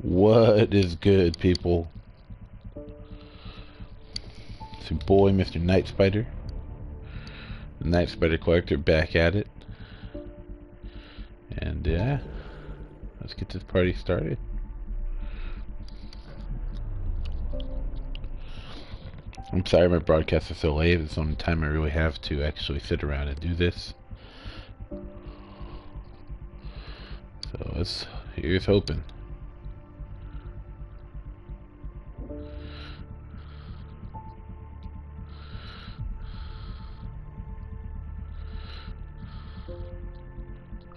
What is good, people? It's your boy, Mr. Nightspyder, the Nightspyder Collector, back at it. And yeah, let's get this party started. I'm sorry my broadcast is so late. It's the only time I really have to actually sit around and do this. So here's hoping.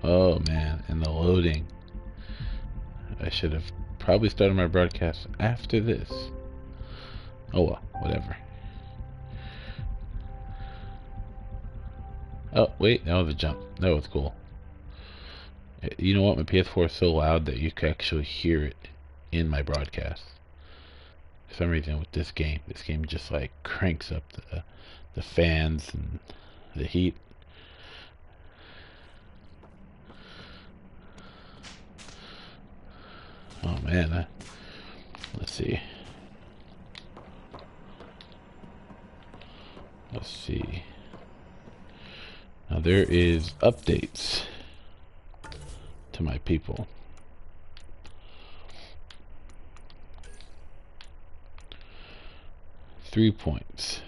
Oh man, and the loading. I should have probably started my broadcast after this. Oh well, whatever. Oh wait, that was a jump. That was cool. You know what? My PS4 is so loud that you can actually hear it in my broadcast. For some reason with this game just like cranks up the fans and the heat. Oh man, let's see. Let's see. Now there is updates to my people. Three points.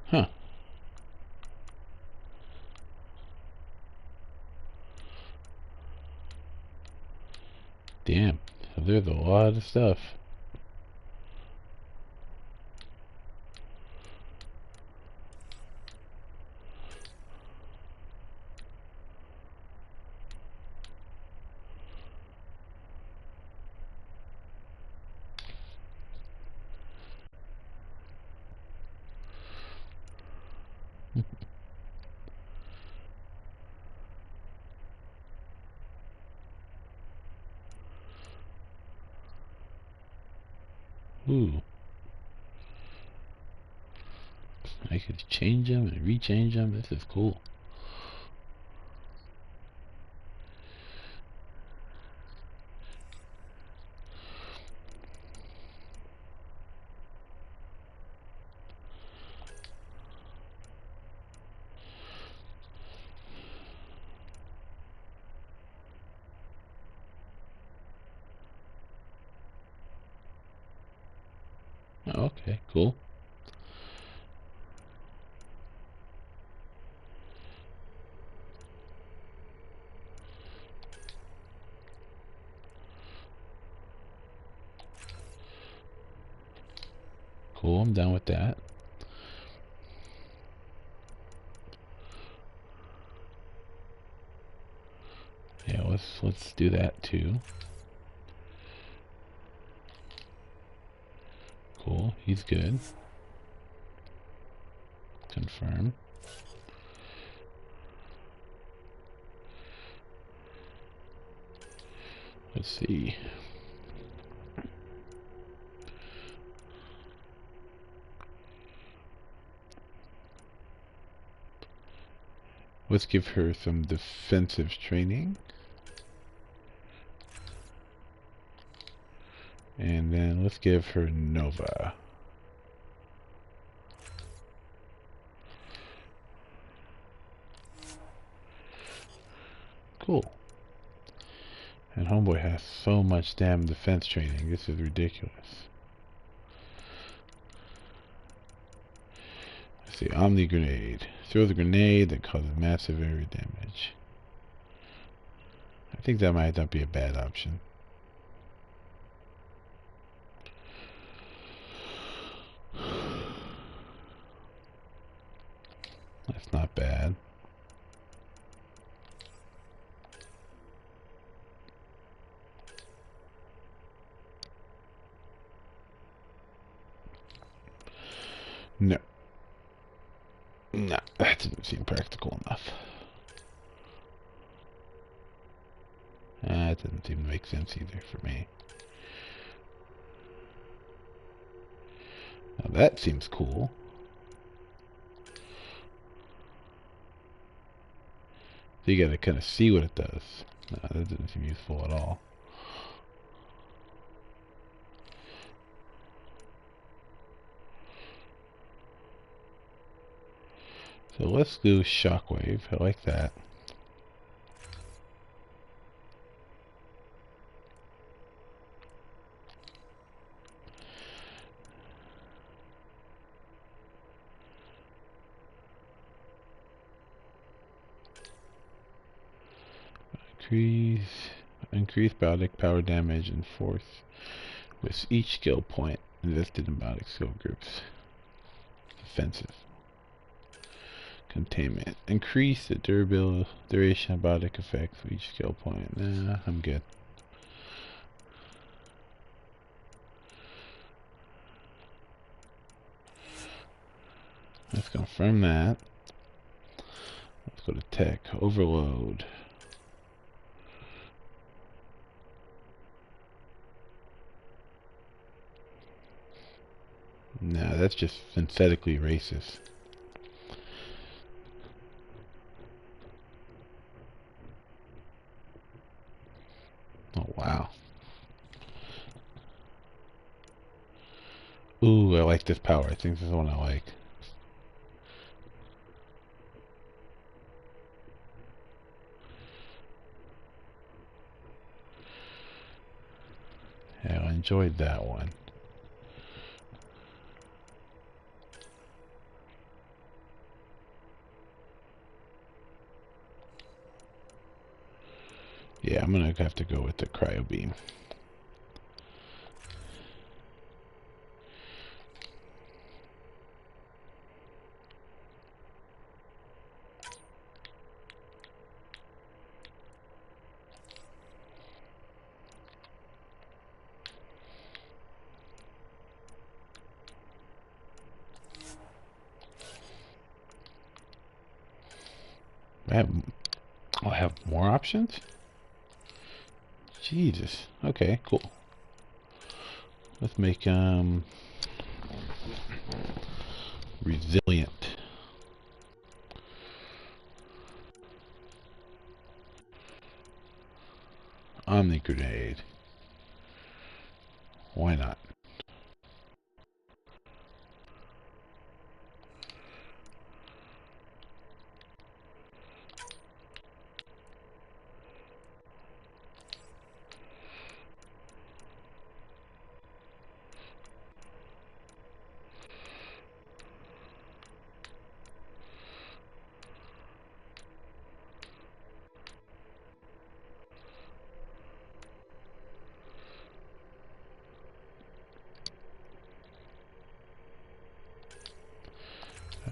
Huh. Damn. So there's a lot of stuff. Ooh. I could change them and rechange them. This is cool. Okay, cool. Cool, I'm done with that. Yeah, let's do that too. Cool, he's good. Confirm. Let's see. Let's give her some defensive training. And then let's give her Nova. Cool. And Homeboy has so much damn defense training. This is ridiculous. Let's see. Omni Grenade. Throw the grenade that causes massive area damage. I think that might not be a bad option. That's not bad. No. No, that didn't seem practical enough. That didn't seem to make sense either for me. Now that seems cool. So you gotta kind of see what it does. No, that doesn't seem useful at all. So let's do shockwave. I like that. Increase biotic power damage and force with each skill point invested in biotic skill groups. Defensive. Containment. Increase the duration of biotic effects for each skill point. Nah, I'm good. Let's confirm that. Let's go to tech. Overload. Nah, that's just synthetically racist. Oh, wow. Ooh, I like this power. I think this is the one I like. Yeah, I enjoyed that one. Yeah, I'm gonna have to go with the cryo beam. I'll have more options? Jesus. Okay, cool. Let's make resilient. Omni grenade. Why not?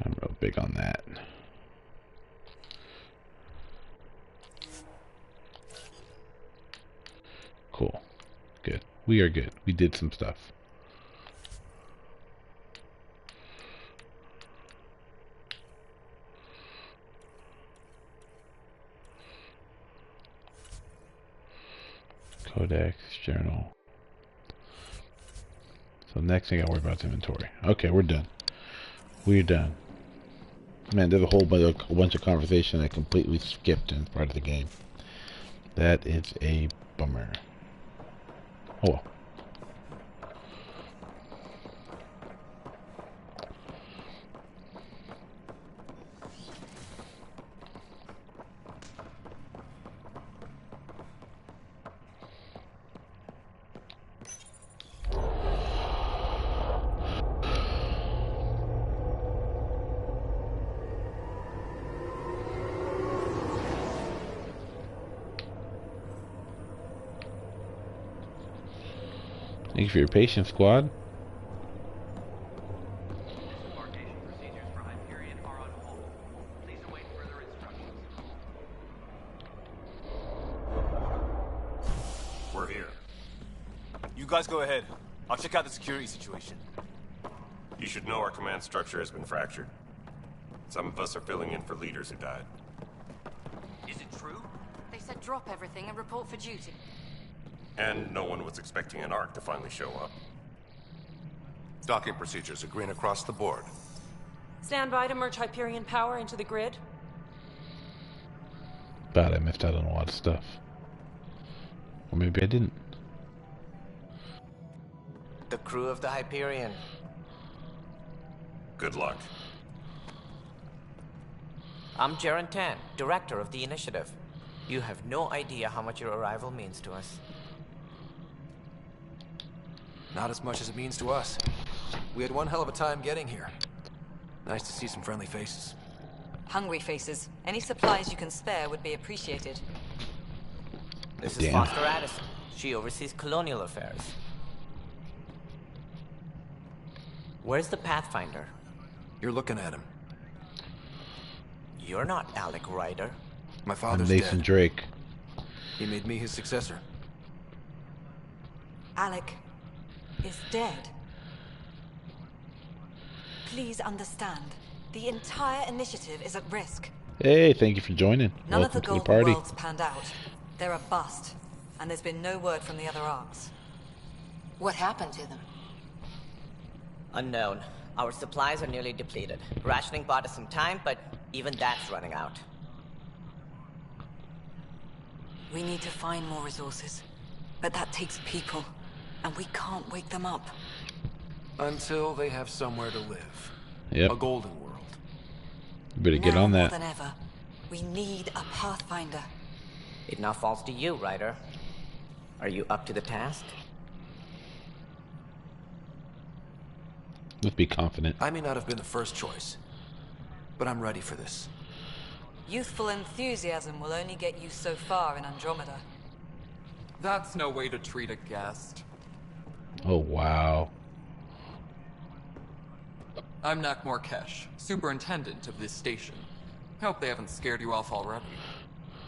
I'm real big on that. Cool. Good. We are good. We did some stuff. Codex, journal. So next thing I worry about is inventory. Okay, we're done. We're done. Man, there's a whole bunch of conversation I completely skipped in part of the game. That is a bummer. Oh well. Thank you for your patience, squad. We're here. You guys go ahead. I'll check out the security situation. You should know our command structure has been fractured. Some of us are filling in for leaders who died. Is it true? They said drop everything and report for duty. And no one was expecting an Ark to finally show up. Docking procedures are green across the board. Stand by to merge Hyperion power into the grid. But I missed out on a lot of stuff. Or maybe I didn't. The crew of the Hyperion. Good luck. I'm Jaren Tan, director of the initiative. You have no idea how much your arrival means to us. Not as much as it means to us. We had one hell of a time getting here. Nice to see some friendly faces. Hungry faces. Any supplies you can spare would be appreciated. This is Damn. Foster Addison. She oversees colonial affairs. Where's the Pathfinder? You're looking at him. You're not Alec Ryder. My I'm father's Nathan dead. Drake. He made me his successor. Alec is dead. Please understand. The entire initiative is at risk. Hey, thank you for joining. None Welcome of the to the Golden party. Worlds panned out. They're a bust. And there's been no word from the other arcs. What happened to them? Unknown. Our supplies are nearly depleted. Rationing bought us some time, but even that's running out. We need to find more resources. But that takes people. And we can't wake them up. Until they have somewhere to live. Yep. A golden world. You better get Now on more that. than ever, we need a Pathfinder. It now falls to you, Ryder. Are you up to the task? Let's be confident. I may not have been the first choice, but I'm ready for this. Youthful enthusiasm will only get you so far in Andromeda. That's no way to treat a guest. Oh, wow. I'm Nakmor Kesh, superintendent of this station. Hope they haven't scared you off already.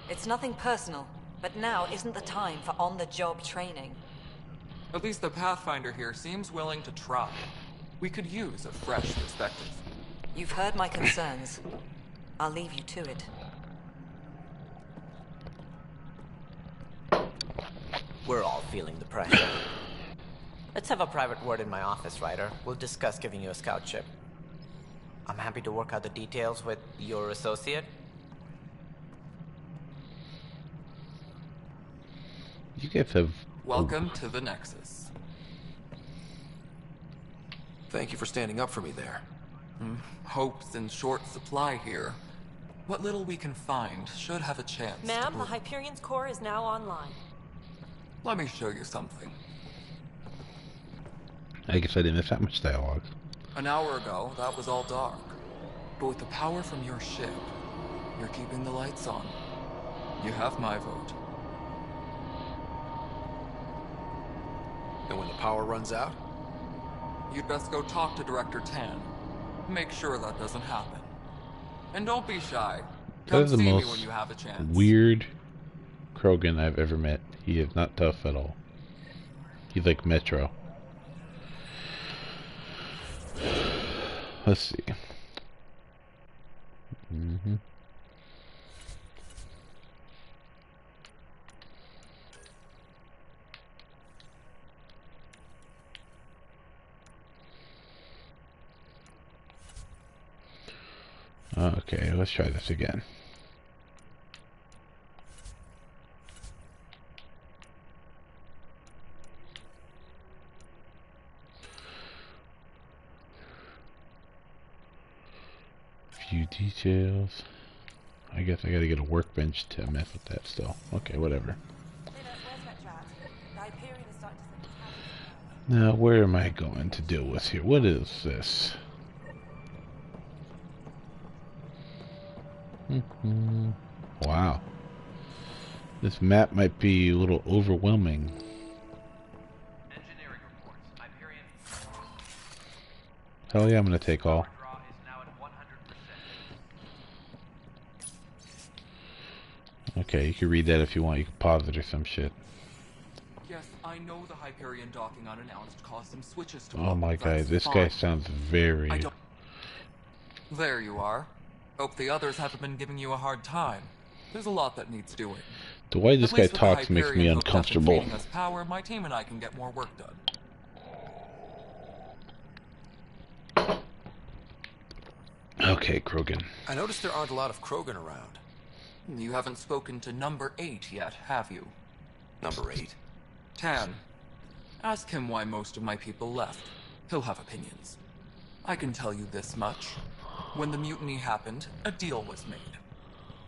It's nothing personal, but now isn't the time for on-the-job training. At least the Pathfinder here seems willing to try. We could use a fresh perspective. You've heard my concerns. I'll leave you to it. We're all feeling the pressure. Let's have a private word in my office, Ryder. We'll discuss giving you a scout ship. I'm happy to work out the details with your associate. You guys have... Welcome to the Nexus. Thank you for standing up for me there. Hope's in short supply here. What little we can find should have a chance. Ma'am, the Hyperion's core is now online. Let me show you something. I guess I didn't miss that much dialogue. An hour ago, that was all dark. But with the power from your ship, you're keeping the lights on. You have my vote. And when the power runs out? You'd best go talk to Director Tan. Make sure that doesn't happen. And don't be shy. That Come is the see me most when you have a chance. weird Krogan I've ever met. He is not tough at all. He's like Metro. Let's see. Okay, let's try this again. Few details. I guess I gotta get a workbench to mess with that still. Okay, whatever. Now, where am I going to deal with here? What is this? Wow. This map might be a little overwhelming. Engineering reports. Hyperion. Hell yeah, I'm gonna take all. Draw is now at 100%. Okay, you can read that if you want. You can pause it or some shit. Yes, I know the Hyperion docking unannounced caused some switches to Oh my god, That's this fine. guy sounds very... I don't... There you are. Hope the others haven't been giving you a hard time. There's a lot that needs doing. The way this At guy least with the talks makes me Hyperion hooked up and uncomfortable. feeding us power, my team and I can get more work done. Okay, Krogan. I noticed there aren't a lot of Krogan around. You haven't spoken to number 8 yet, have you? Number 8? Tan. Ask him why most of my people left. He'll have opinions. I can tell you this much. When the mutiny happened, a deal was made.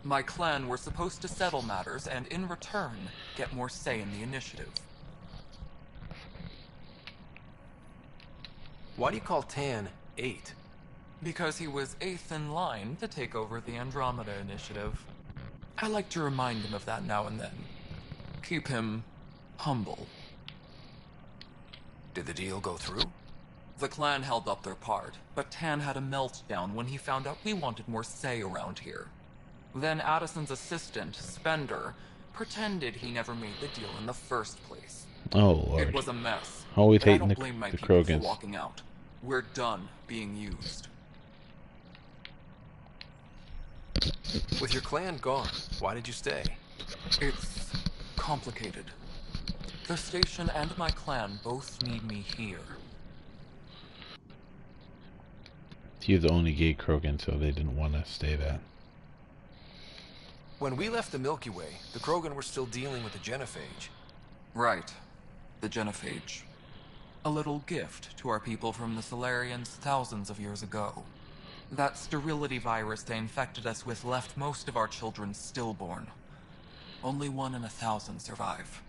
My clan were supposed to settle matters and, in return, get more say in the initiative. Why do you call Tan 8? Because he was 8th in line to take over the Andromeda initiative. I like to remind him of that now and then. Keep him humble. Did the deal go through? The clan held up their part, but Tan had a meltdown when he found out we wanted more say around here. Then Addison's assistant, Spender, pretended he never made the deal in the first place. Oh, Lord. It was a mess. Always But I hating don't blame my the people for Krogans. walking out. We're done being used. With your clan gone, why did you stay? It's complicated. The station and my clan both need me here. You're the only gay Krogan, so they didn't want to stay that. When we left the Milky Way, the Krogan were still dealing with the genophage. Right. The genophage. A little gift to our people from the Solarians thousands of years ago. That sterility virus they infected us with left most of our children stillborn. Only 1 in 1,000 survive.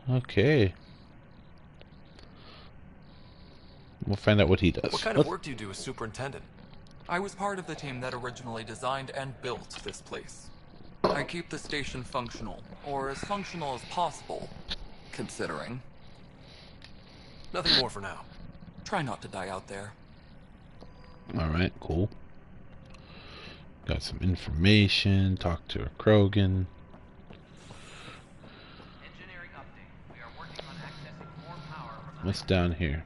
Okay. We'll find out what he does. What kind of work do you do as superintendent? I was part of the team that originally designed and built this place. I keep the station functional, or as functional as possible, considering. Nothing more for now. Try not to die out there. Alright, cool. Got some information. Talk to a Krogan. Engineering update. We are working on accessing more power from the What's down here?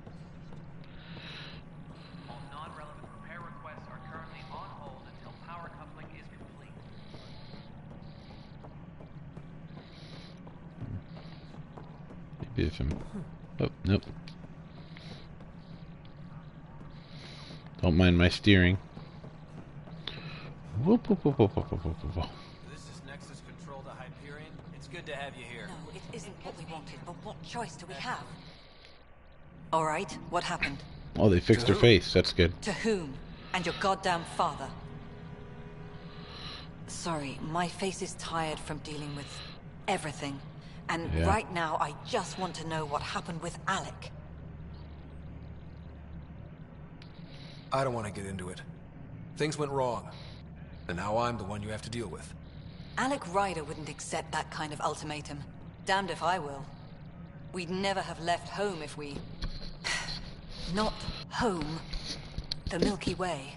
All non-relevant repair requests are currently on hold until power coupling is complete. Maybe if I'm... Oh, nope. Don't mind my steering. Whoop, whoop, whoop, whoop, whoop, whoop, whoop, whoop. This is Nexus Control to Hyperion. It's good to have you here. No, it isn't what we wanted, but what choice do we have? All right, what happened? Oh, they fixed her face. That's good. To whom? And your goddamn father. Sorry, my face is tired from dealing with everything. And Yeah. right now, I just want to know what happened with Alec. I don't want to get into it. Things went wrong. And now I'm the one you have to deal with. Alec Ryder wouldn't accept that kind of ultimatum. Damned if I will. We'd never have left home if we... Not home. The Milky Way.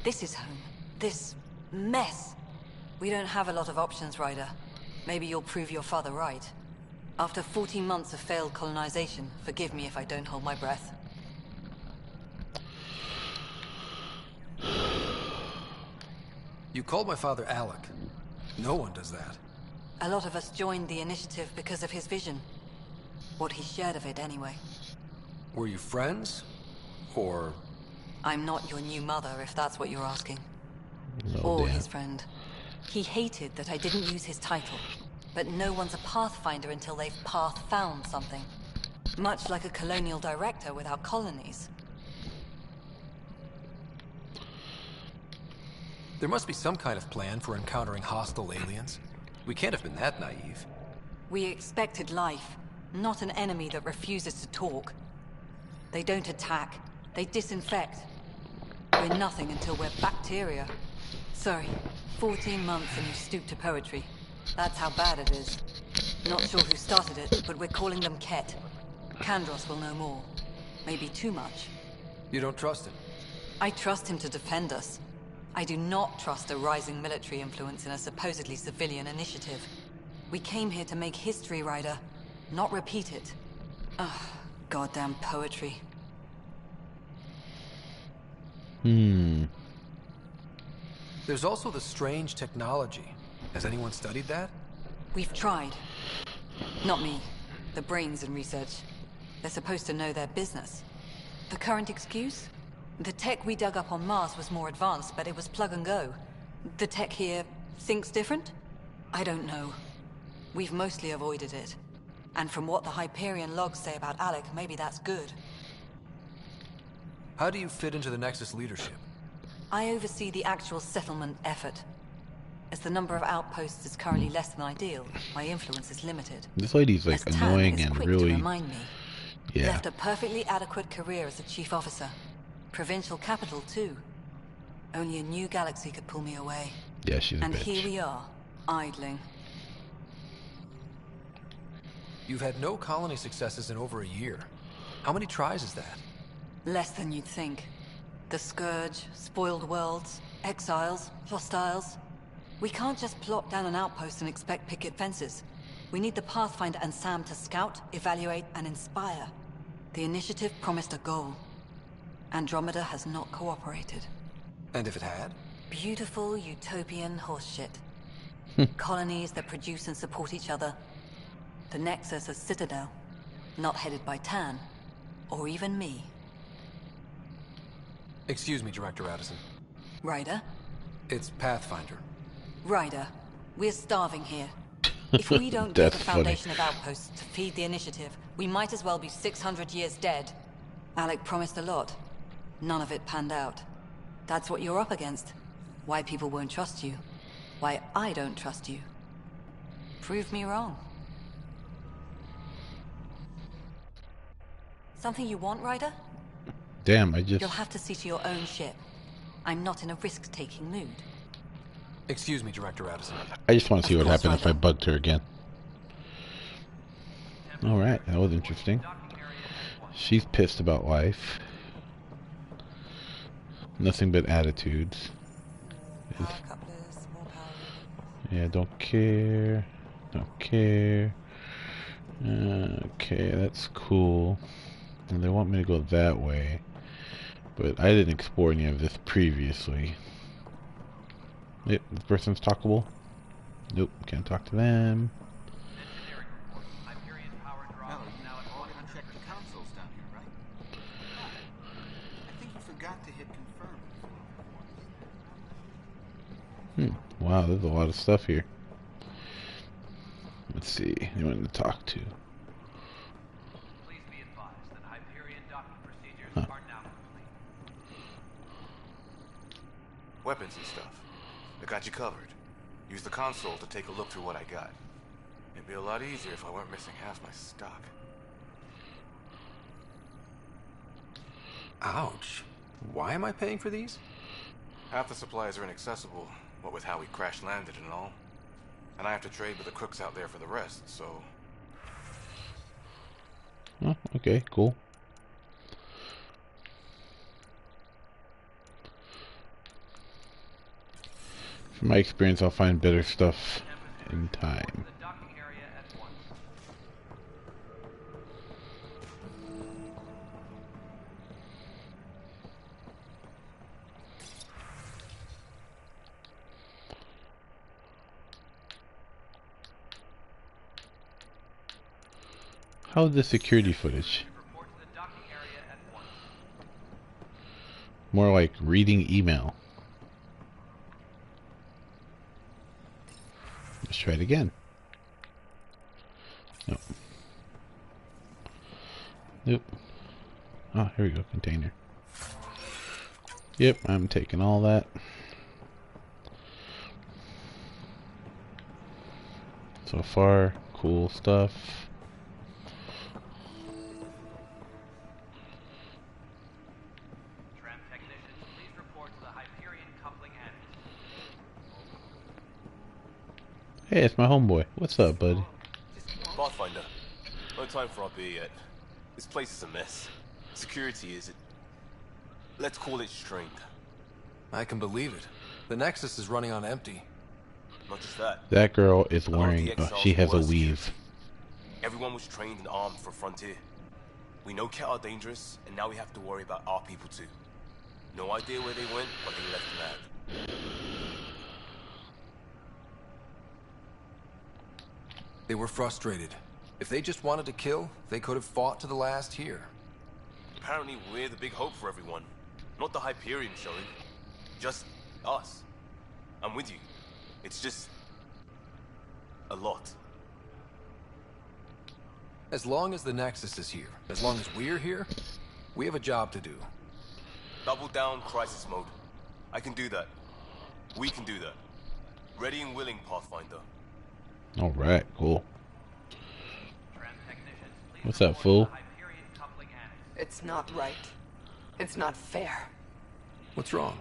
This is home. This mess. We don't have a lot of options, Ryder. Maybe you'll prove your father right. After 14 months of failed colonization, forgive me if I don't hold my breath. You called my father Alec. No one does that. A lot of us joined the initiative because of his vision. What he shared of it, anyway. Were you friends? Or... I'm not your new mother, if that's what you're asking. Oh, Or damn. his friend. He hated that I didn't use his title. But no one's a pathfinder until they've path-found something. Much like a colonial director without colonies. There must be some kind of plan for encountering hostile aliens. We can't have been that naive. We expected life, not an enemy that refuses to talk. They don't attack, they disinfect. We're nothing until we're bacteria. Sorry, 14 months and you stoop to poetry. That's how bad it is. Not sure who started it, but we're calling them Ket. Kandros will know more. Maybe too much. You don't trust him? I trust him to defend us. I do not trust a rising military influence in a supposedly civilian initiative. We came here to make history, Ryder, not repeat it. Ugh, goddamn poetry. There's also the strange technology. Has anyone studied that? We've tried. Not me. The brains in research. They're supposed to know their business. The current excuse? The tech we dug up on Mars was more advanced, but it was plug and go. The tech here thinks different? I don't know. We've mostly avoided it. And from what the Hyperion logs say about Alec, maybe that's good. How do you fit into the Nexus leadership? I oversee the actual settlement effort. As the number of outposts is currently less than ideal, my influence is limited. This lady's like As Tan annoying is and quick really. to remind me. Yeah. Left a perfectly adequate career as a chief officer. Provincial capital, too. Only a new galaxy could pull me away. Yeah, she's a And bitch. here we are, idling. You've had no colony successes in over a year. How many tries is that? Less than you'd think. The Scourge, spoiled worlds, exiles, hostiles. We can't just plop down an outpost and expect picket fences. We need the Pathfinder and Sam to scout, evaluate, and inspire. The initiative promised a goal. Andromeda has not cooperated. And if it had? Beautiful utopian horseshit. Colonies that produce and support each other. The Nexus a citadel, not headed by Tan, or even me. Excuse me, Director Addison. Ryder? It's Pathfinder. Ryder, we're starving here. If we don't build a That's foundation of outposts to feed the initiative, we might as well be 600 years dead. Alec promised a lot. None of it panned out. That's what you're up against. Why people won't trust you. Why I don't trust you. Prove me wrong. Something you want, Ryder? Damn, I just. You'll have to see to your own ship. I'm not in a risk-taking mood. Excuse me, Director Addison. I just want to see Of what course, happened if I Ryder. bugged her again. Alright, that was interesting. She's pissed about life. Nothing but attitudes. Power couplers, more power. Yeah, don't care. Don't care. Okay, that's cool. And they want me to go that way. But I didn't explore any of this previously. Yep, this person's talkable. Nope, can't talk to them. Engineering report. Hyperion power drop is now at We're gonna check the consoles down here, right? I think you forgot to hit confirm. Wow, there's a lot of stuff here. Let's see, anyone to talk to. Please be advised that Hyperion docking procedures Huh. are now complete. Weapons and stuff. I got you covered. Use the console to take a look through what I got. It'd be a lot easier if I weren't missing half my stock. Ouch. Why am I paying for these? Half the supplies are inaccessible, what with how we crash landed and all. And I have to trade with the crooks out there for the rest, so... Oh, okay, cool. From my experience, I'll find better stuff in time. The docking area at once. How's the security footage? Report to the docking area at once. More like reading email. Let's try it again. Nope. Nope. Oh, here we go. Container. Yep, I'm taking all that. So far, cool stuff. Tram technicians, please report to the Hyperion coupling annex. Hey, it's my homeboy. What's up, buddy? Pathfinder, no time for our beer yet. This place is a mess. Security is, let's call it strained. I can believe it. The Nexus is running on empty. Not just that. That girl is A lot of wearing. the exiles She has a were security. weave. Everyone was trained and armed for Frontier. We know Ket are dangerous, and now we have to worry about our people too. No idea where they went, but they left mad. They were frustrated. If they just wanted to kill, they could have fought to the last here. Apparently we're the big hope for everyone. Not the Hyperion showing. Just us. I'm with you. It's just... a lot. As long as the Nexus is here, as long as we're here, we have a job to do. Double down crisis mode. I can do that. We can do that. Ready and willing, Pathfinder. Alright, cool. What's up, fool? It's not right. It's not fair. What's wrong?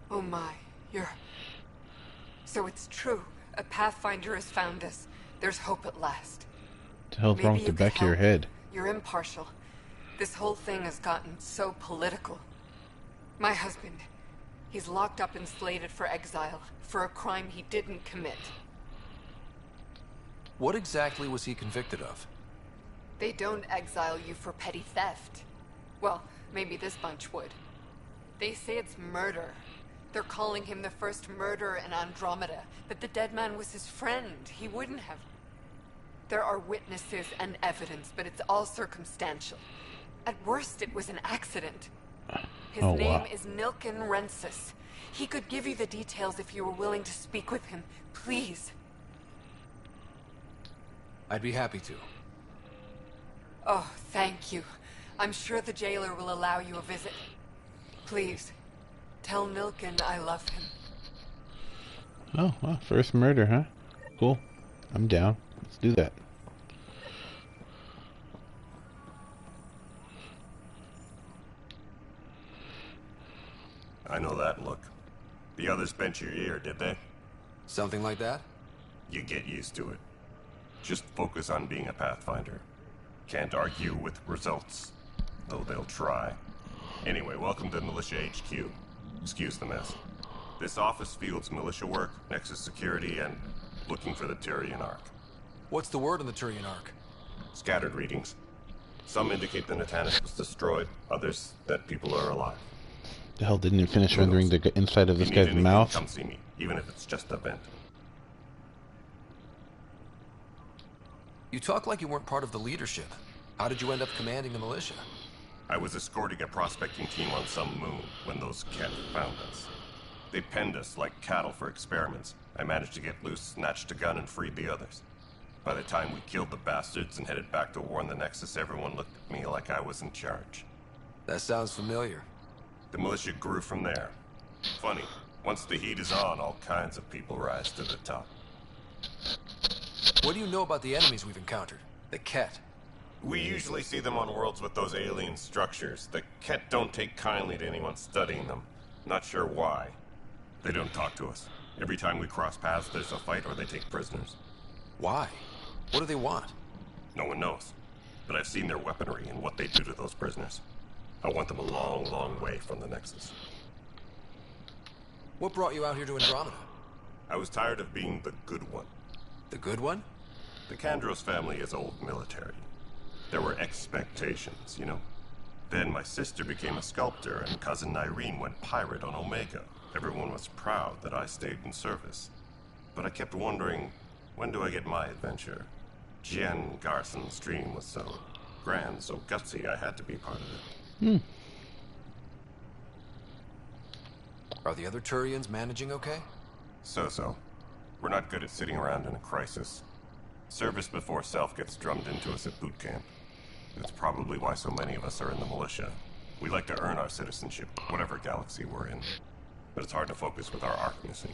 Oh my, you're... So it's true. A Pathfinder has found us. There's hope at last. What the hell's wrong with the back of your head? You're impartial. This whole thing has gotten so political. My husband, he's locked up and slated for exile for a crime he didn't commit. What exactly was he convicted of? They don't exile you for petty theft. Well, maybe this bunch would. They say it's murder. They're calling him the first murderer in Andromeda, but the dead man was his friend. He wouldn't have. There are witnesses and evidence, but it's all circumstantial. At worst, it was an accident. His name is Nilken Rensis. He could give you the details if you were willing to speak with him. Please. I'd be happy to. Oh, thank you. I'm sure the jailer will allow you a visit. Please, tell Nilken I love him. Oh, well, first murder, huh? Cool. I'm down. Let's do that. I know that look. The others bent your ear, did they? Something like that? You get used to it. Just focus on being a Pathfinder. Can't argue with results, though they'll try. Anyway, welcome to Militia HQ. Excuse the mess. This office fields militia work, Nexus security, and looking for the Turian Ark. What's the word on the Turian Ark? Scattered readings. Some indicate the Natanus was destroyed, others that people are alive. The hell didn't it finish rendering the inside of this guy's mouth? Come see me, even if it's just a vent. You talk like you weren't part of the leadership. How did you end up commanding the militia? I was escorting a prospecting team on some moon when those cats found us. They penned us like cattle for experiments. I managed to get loose, snatched a gun, and freed the others. By the time we killed the bastards and headed back to warn the Nexus, everyone looked at me like I was in charge. That sounds familiar. The militia grew from there. Funny, once the heat is on, all kinds of people rise to the top. What do you know about the enemies we've encountered? The Ket? We usually see them on worlds with those alien structures. The Ket don't take kindly to anyone studying them. Not sure why. They don't talk to us. Every time we cross paths, there's a fight or they take prisoners. Why? What do they want? No one knows. But I've seen their weaponry and what they do to those prisoners. I want them a long, long way from the Nexus. What brought you out here to Andromeda? I was tired of being the good one. The good one? The Kandros family is old military. There were expectations, you know. Then my sister became a sculptor and cousin Irene went pirate on Omega. Everyone was proud that I stayed in service. But I kept wondering, when do I get my adventure? Jen Garson's dream was so grand, so gutsy, I had to be part of it. Are the other Turians managing okay? So-so. We're not good at sitting around in a crisis. Service before self gets drummed into us at boot camp. That's probably why so many of us are in the militia. We like to earn our citizenship, whatever galaxy we're in. But it's hard to focus with our arc missing.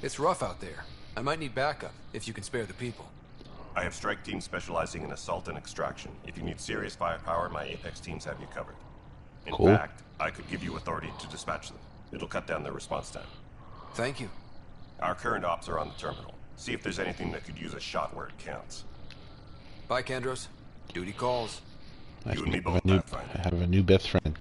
It's rough out there. I might need backup, if you can spare the people. I have strike teams specializing in assault and extraction. If you need serious firepower, my Apex teams have you covered. In fact, I could give you authority to dispatch them. It'll cut down their response time. Thank you. Our current ops are on the terminal. See if there's anything that could use a shot where it counts. Bye, Kandros. Duty calls. You and me both, I have a new best friend.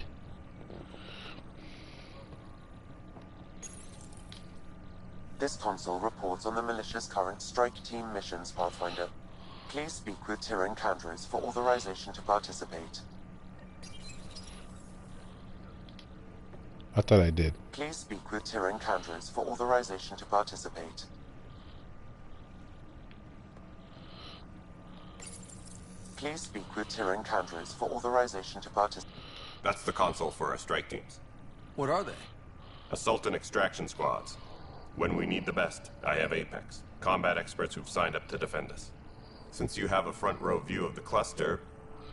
This console reports on the militia's current strike team missions, Pathfinder. Please speak with Tyrion Kandros for authorization to participate. I thought I did. Please speak with Tyrion Kandros for authorization to participate. Please speak with Tyrion Candros for authorization to participate. That's the console for our strike teams. What are they? Assault and extraction squads. When we need the best, I have Apex, combat experts who've signed up to defend us. Since you have a front row view of the cluster,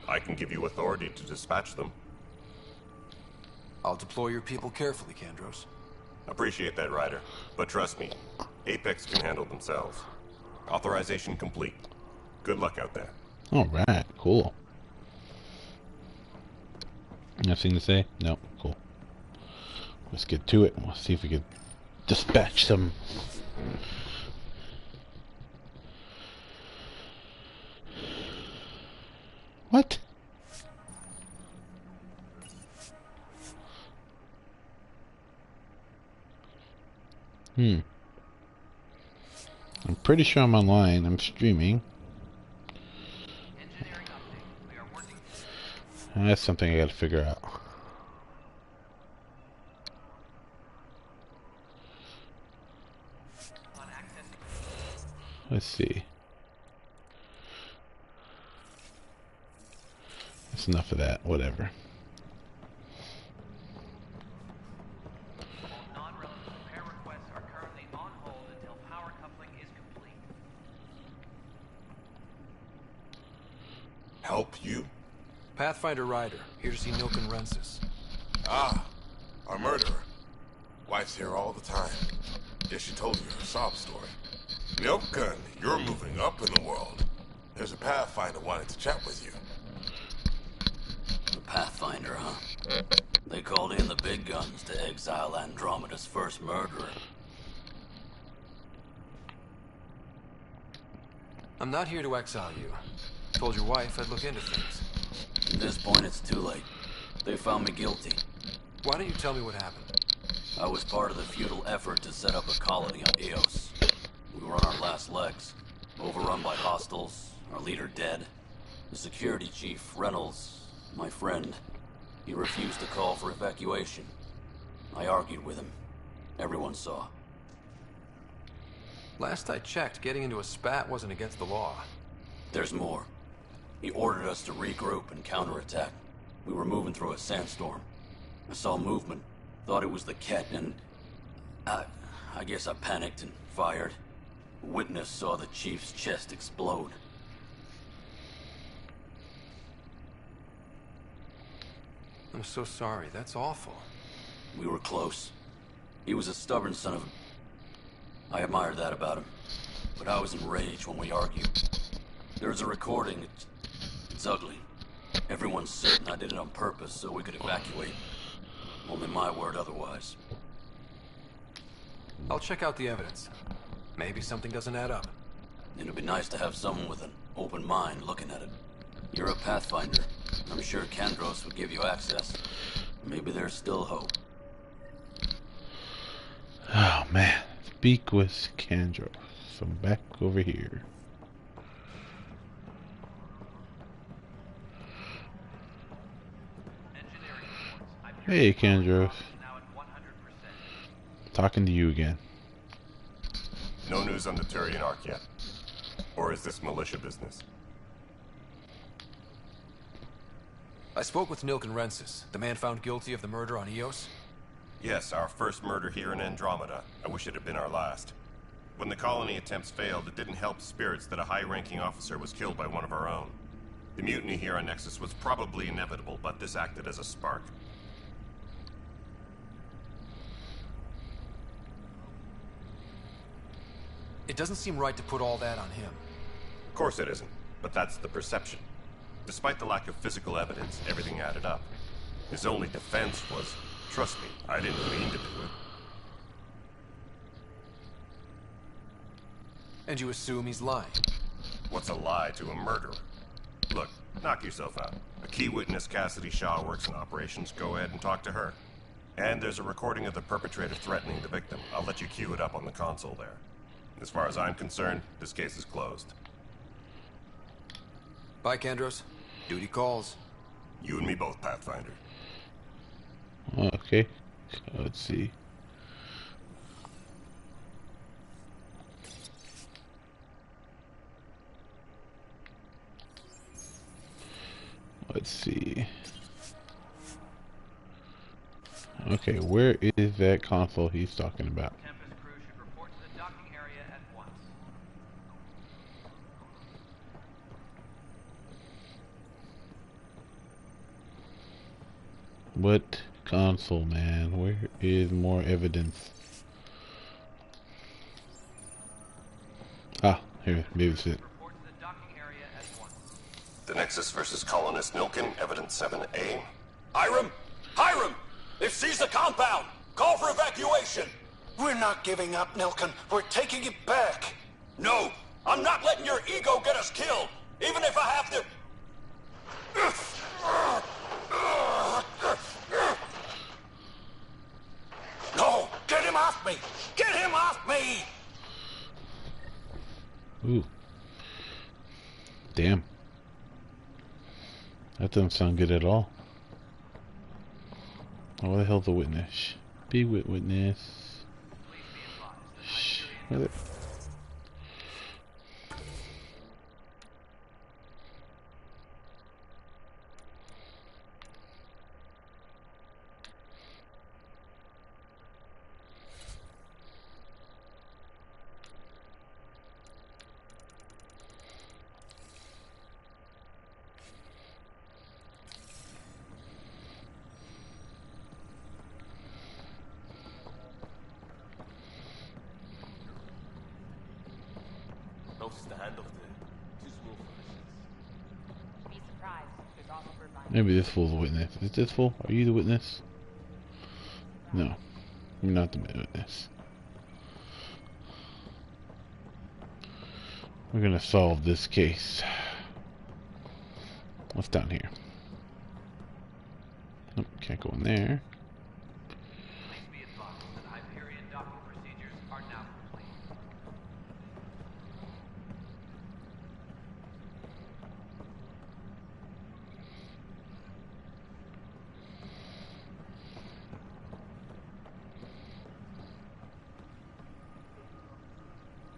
I can give you authority to dispatch them. I'll deploy your people carefully, Candros. Appreciate that, Ryder. But trust me, Apex can handle themselves. Authorization complete. Good luck out there. Alright, cool. Nothing to say? No, cool. Let's get to it. We'll see if we can dispatch some. What? I'm pretty sure I'm online. I'm streaming. That's something I gotta figure out. Let's see. That's enough of that. Whatever. Non-relevant repair requests are currently on hold until power coupling is complete. Help you? Pathfinder Ryder, here to see Nilken Rensis. Ah, our murderer. Wife's here all the time. Guess she told you her sob story. Nilken, you're moving up in the world. There's a Pathfinder wanting to chat with you. The Pathfinder, huh? They called in the big guns to exile Andromeda's first murderer. I'm not here to exile you. Told your wife I'd look into things. At this point, it's too late. They found me guilty. Why don't you tell me what happened? I was part of the futile effort to set up a colony on Eos. We were on our last legs, overrun by hostiles, our leader dead. The security chief, Reynolds, my friend, he refused to call for evacuation. I argued with him. Everyone saw. Last I checked, getting into a spat wasn't against the law. There's more. He ordered us to regroup and counterattack. We were moving through a sandstorm. I saw movement, thought it was the Ket, and I guess I panicked and fired. A witness saw the chief's chest explode. I'm so sorry, that's awful. We were close. He was a stubborn son of a... I admired that about him. But I was enraged when we argued. There's a recording. It's ugly. Everyone's certain I did it on purpose so we could evacuate. Only my word otherwise. I'll check out the evidence. Maybe something doesn't add up. It'd be nice to have someone with an open mind looking at it. You're a Pathfinder. I'm sure Candros would give you access. Maybe there's still hope. Oh man. Speak with Candros. So I'm back over here. Hey, Candros. Talking to you again. No news on the Turian Ark yet. Or is this militia business? I spoke with Nilken Rensis, the man found guilty of the murder on Eos. Yes, our first murder here in Andromeda. I wish it had been our last. When the colony attempts failed, it didn't help spirits that a high-ranking officer was killed by one of our own. The mutiny here on Nexus was probably inevitable, but this acted as a spark. It doesn't seem right to put all that on him. Of course it isn't, but that's the perception. Despite the lack of physical evidence, everything added up. His only defense was, trust me, I didn't mean to do it. And you assume he's lying? What's a lie to a murderer? Look, knock yourself out. A key witness, Cassidy Shaw, works in operations. Go ahead and talk to her. And there's a recording of the perpetrator threatening the victim. I'll let you cue it up on the console there. As far as I'm concerned, this case is closed. Bye, Candros. Duty calls. You and me both, Pathfinder. Okay. Let's see. let's see. Okay, where is that console he's talking about? Tempest crew should report to the docking area at once. What console, man? Where is more evidence? Ah, here, maybe it's it. The Nexus versus Colonist Nilkin, Evidence 7A. Hiram! Hiram! They've seized the compound! Call for evacuation! We're not giving up, Nilkin. We're taking it back. No! I'm not letting your ego get us killed! Even if I have to... No! Get him off me! Get him off me! Ooh. Damn. That doesn't sound good at all. Oh, where the hell's the witness? Be witness. Shh. Where the... Notice the hand of the too small for Be surprised. There's also bird line. Maybe this fool's a witness. Is this fool? Are you the witness? No. You're not the witness. We're gonna solve this case. What's down here? Nope, can't go in there. Please be advised that Hyperion docking procedures are now complete.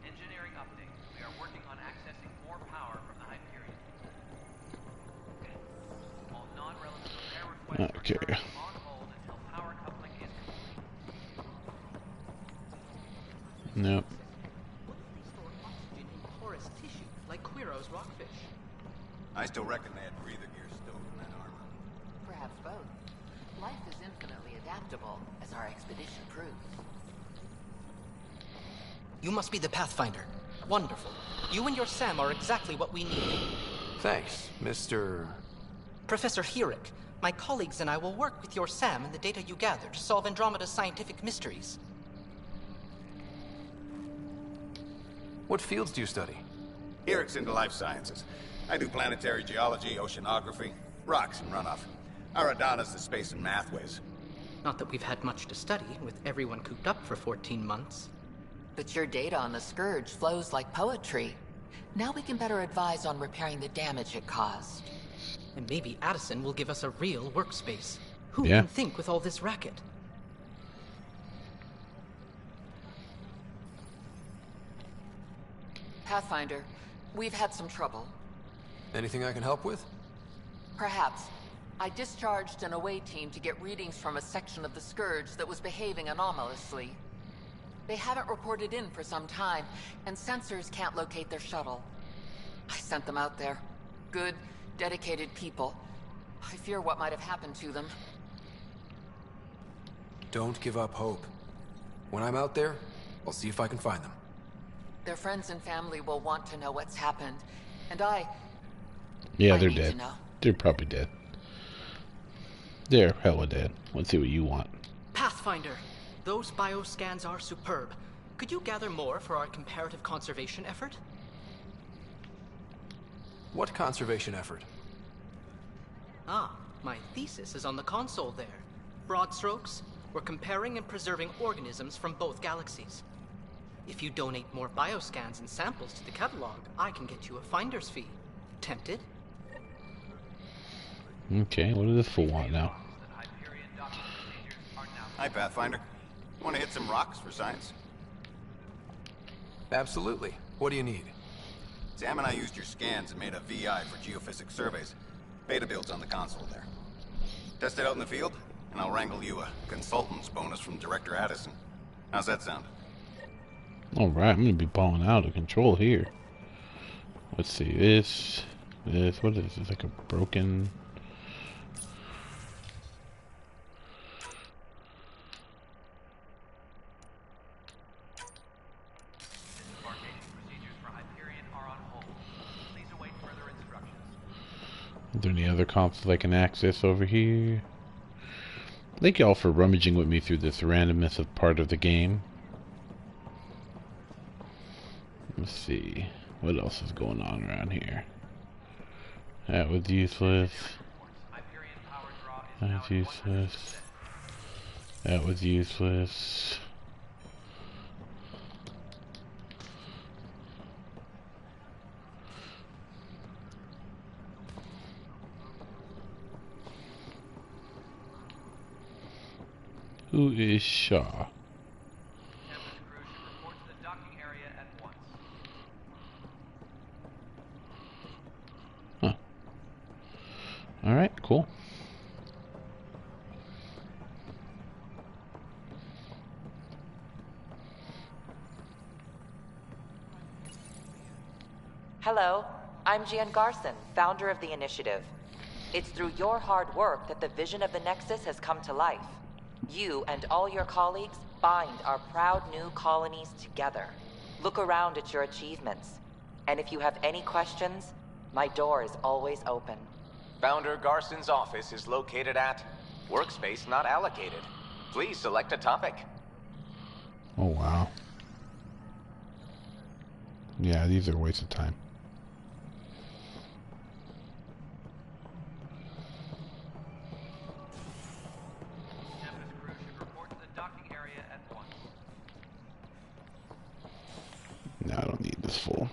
Engineering update. We are working on accessing more power from the Hyperion. All non-relevant repair requests Okay. are currently on hold until power coupling is complete. Nope. In porous tissue, like Quiro's rockfish. I still reckon they had breather gear stowed in that armor. Perhaps both. Life is infinitely adaptable, as our expedition proved. You must be the Pathfinder. Wonderful. You and your Sam are exactly what we need. Thanks, Mr. Professor Herrick, my colleagues and I will work with your Sam and the data you gather to solve Andromeda's scientific mysteries. What fields do you study? Herrick's into life sciences. I do planetary geology, oceanography, rocks and runoff. Aradana's the space and math whiz. Not that we've had much to study, with everyone cooped up for 14 months. But your data on the Scourge flows like poetry. Now we can better advise on repairing the damage it caused. And maybe Addison will give us a real workspace. Who Yeah. can think with all this racket? Pathfinder, we've had some trouble. Anything I can help with? Perhaps. I discharged an away team to get readings from a section of the Scourge that was behaving anomalously. They haven't reported in for some time, and sensors can't locate their shuttle. I sent them out there. Good, dedicated people. I fear what might have happened to them. Don't give up hope. When I'm out there, I'll see if I can find them. Their friends and family will want to know what's happened, and I Yeah, they're need to dead. know. They're probably dead. They're hella dead. Let's see what you want. Pathfinder, those bioscans are superb. Could you gather more for our comparative conservation effort? What conservation effort? Ah, my thesis is on the console there. Broad strokes, we're comparing and preserving organisms from both galaxies. If you donate more bioscans and samples to the catalog, I can get you a finder's fee. Tempted? Okay, what does this fool want now? Hi, Pathfinder. Want to hit some rocks for science? Absolutely. What do you need? Sam and I used your scans and made a VI for geophysics surveys. Beta builds on the console there. Test it out in the field, and I'll wrangle you a consultant's bonus from Director Addison. How's that sound? Alright, I'm gonna be balling out of control here. Let's see, this, what is this? It's like a broken... Are there any other consoles I can access over here? Thank y'all for rummaging with me through this randomness of part of the game. Let's see. What else is going on around here? That was useless. That was useless. That was useless. Who is Shaw? Huh. Alright, cool. Hello, I'm Jan Garson, founder of the initiative. It's through your hard work that the vision of the Nexus has come to life. You and all your colleagues bind our proud new colonies together. Look around at your achievements. And if you have any questions, my door is always open. Founder Garson's office is located at Workspace Not Allocated. Please select a topic. Oh, wow. Yeah, these are a waste of time. No, I don't need this full.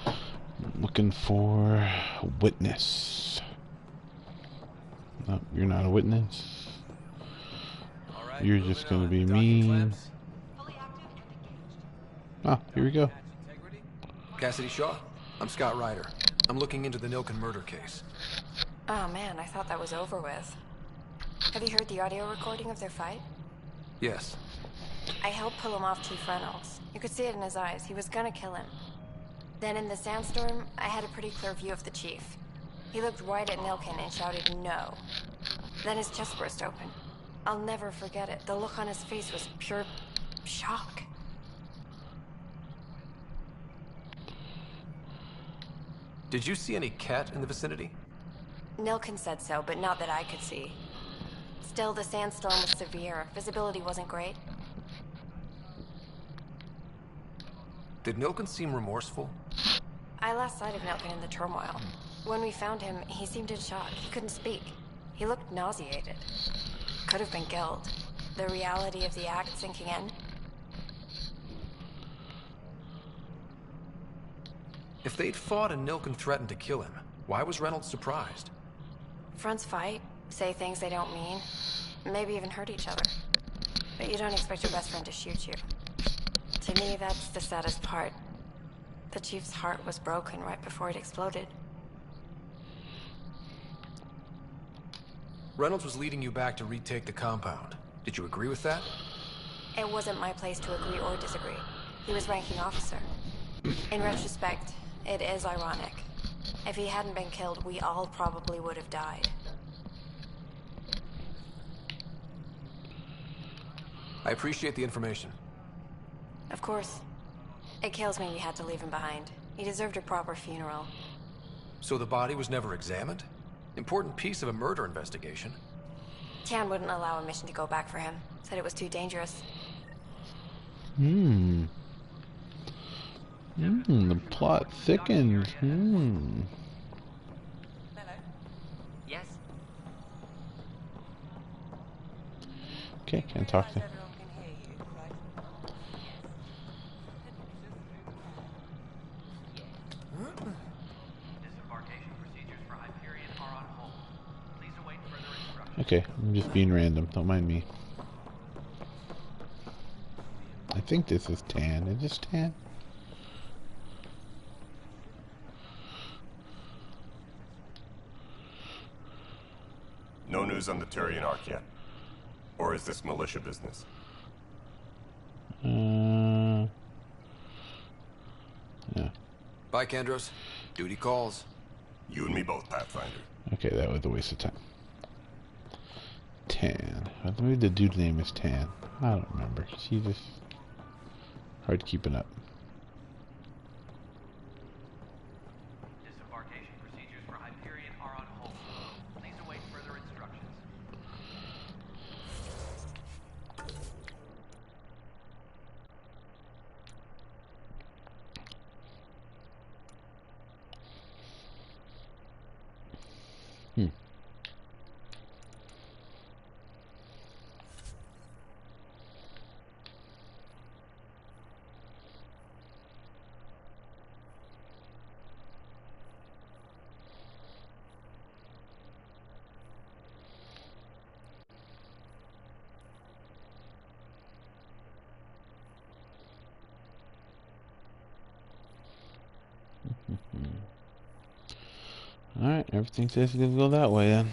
I'm looking for a witness. No, you're not a witness. You're just gonna be mean. Ah, here we go. Cassidy Shaw, I'm Scott Ryder. I'm looking into the Nilken murder case. Oh man, I thought that was over with. Have you heard the audio recording of their fight? Yes. I helped pull him off Chief Reynolds. You could see it in his eyes. He was gonna kill him. Then in the sandstorm, I had a pretty clear view of the Chief. He looked right at Nilken and shouted no. Then his chest burst open. I'll never forget it. The look on his face was pure shock. Did you see any cat in the vicinity? Nilken said so, but not that I could see. Still, the sandstorm was severe. Visibility wasn't great. Did Nilken seem remorseful? I lost sight of Nilken in the turmoil. When we found him, he seemed in shock. He couldn't speak. He looked nauseated. Could have been guilt. The reality of the act sinking in. If they'd fought and Nilken threatened to kill him, why was Reynolds surprised? Fronts fight, say things they don't mean, maybe even hurt each other. But you don't expect your best friend to shoot you. To me, that's the saddest part. The Chief's heart was broken right before it exploded. Reynolds was leading you back to retake the compound. Did you agree with that? It wasn't my place to agree or disagree. He was ranking officer. In retrospect, it is ironic. If he hadn't been killed, we all probably would have died. I appreciate the information. Of course. It kills me we had to leave him behind. He deserved a proper funeral. So the body was never examined? Important piece of a murder investigation. Tian wouldn't allow a mission to go back for him. Said it was too dangerous. The plot thickens. Hello? Yes? Okay, can't talk to. Okay, I'm just being random. Don't mind me. I think this is Tan. Is this Tan? news on the Turian Ark yet? Or is this militia business? Yeah. Bye, Kendros. Duty calls. You and me both, Pathfinder. Okay, that was a waste of time. Tan. Maybe the dude's name is Tan. I don't remember. She just hard keeping up. Disembarkation procedures for Hyperion are on hold. Please await further instructions. Alright, everything says it's gonna go that way then.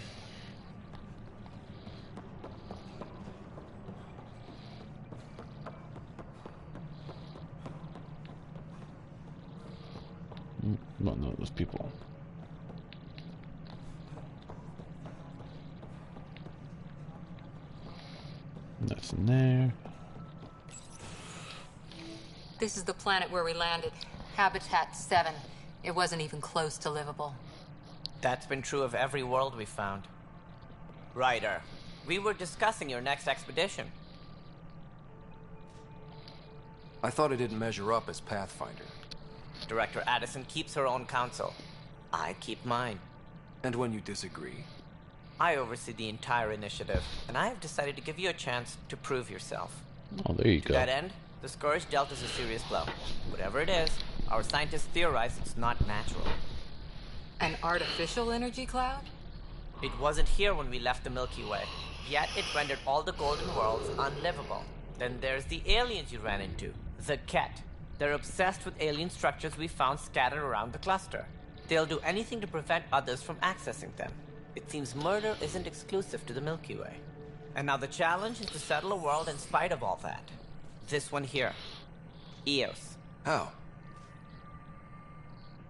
Don't know those people. Nothing there. This is the planet where we landed. Habitat 7. It wasn't even close to livable. That's been true of every world we found. Ryder, we were discussing your next expedition. I thought I didn't measure up as Pathfinder. Director Addison keeps her own counsel. I keep mine. And when you disagree? I oversee the entire initiative, and I have decided to give you a chance to prove yourself. Oh, there you go. To that end, the Scourge dealt us a serious blow. Whatever it is, our scientists theorize it's not natural. An artificial energy cloud? It wasn't here when we left the Milky Way, yet it rendered all the golden worlds unlivable. Then there's the aliens you ran into, the Ket. They're obsessed with alien structures we found scattered around the cluster. They'll do anything to prevent others from accessing them. It seems murder isn't exclusive to the Milky Way. And now the challenge is to settle a world in spite of all that. This one here. Eos. How?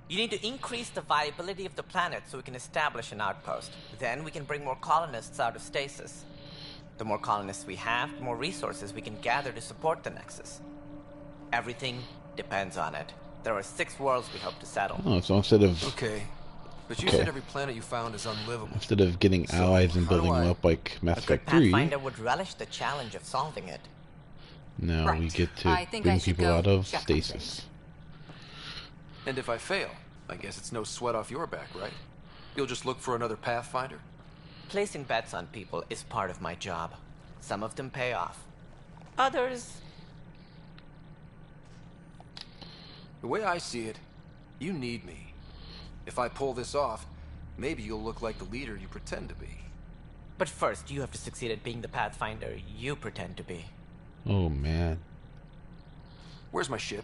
You need to increase the viability of the planet so we can establish an outpost. Then we can bring more colonists out of stasis. The more colonists we have, the more resources we can gather to support the Nexus. Everything depends on it. There are 6 worlds we hope to settle. Oh, so instead of... Okay. But you said every planet you found is unlivable. Instead of getting allies and building them up like Mass Effect 3... Pathfinder would relish the challenge of solving it. Now we get to bring people out of stasis. And if I fail, I guess it's no sweat off your back, right? You'll just look for another Pathfinder? Placing bets on people is part of my job. Some of them pay off. Others... The way I see it, you need me. If I pull this off, maybe you'll look like the leader you pretend to be. But first, you have to succeed at being the Pathfinder you pretend to be. Oh, man. Where's my ship?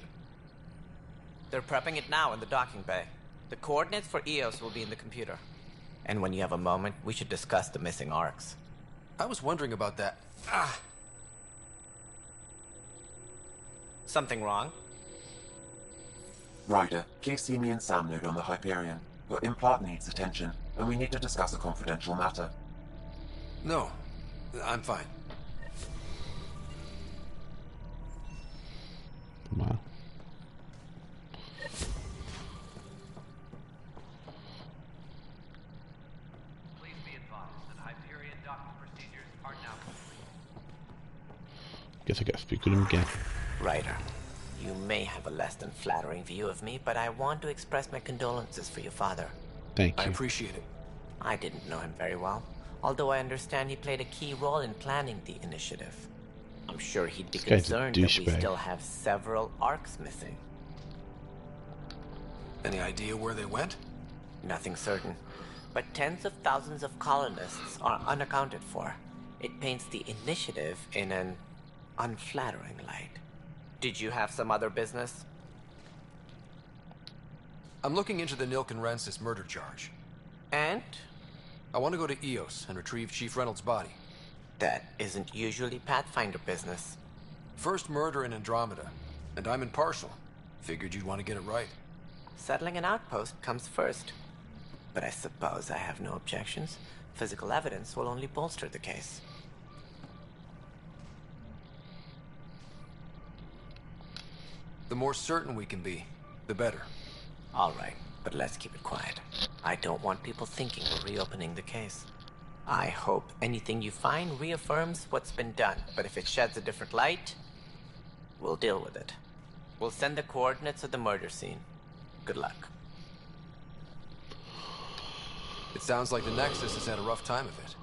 They're prepping it now in the docking bay. The coordinates for Eos will be in the computer. And when you have a moment, we should discuss the missing arcs. I was wondering about that. Something wrong? Ryder, please see me and Sam node on the Hyperion. Your implant needs attention, and we need to discuss a confidential matter. No, I'm fine. Wow. Please be advised that Hyperion docking procedures are now complete. Guess I gotta speak with him again. Ryder, you may have a less than flattering view of me, but I want to express my condolences for your father. Thank you. I appreciate it. I didn't know him very well, although I understand he played a key role in planning the initiative. I'm sure he'd be concerned that we still have several arcs missing. Any idea where they went? Nothing certain, but tens of thousands of colonists are unaccounted for. It paints the initiative in an unflattering light. Did you have some other business? I'm looking into the Nilkenrensis murder charge. And? I want to go to EOS and retrieve Chief Reynolds' body. That isn't usually Pathfinder business. First murder in Andromeda, and I'm impartial. Figured you'd want to get it right. Settling an outpost comes first. But I suppose I have no objections. Physical evidence will only bolster the case. The more certain we can be, the better. All right, but let's keep it quiet. I don't want people thinking we're reopening the case. I hope anything you find reaffirms what's been done, but if it sheds a different light, we'll deal with it. We'll send the coordinates of the murder scene. Good luck. It sounds like the Nexus has had a rough time of it.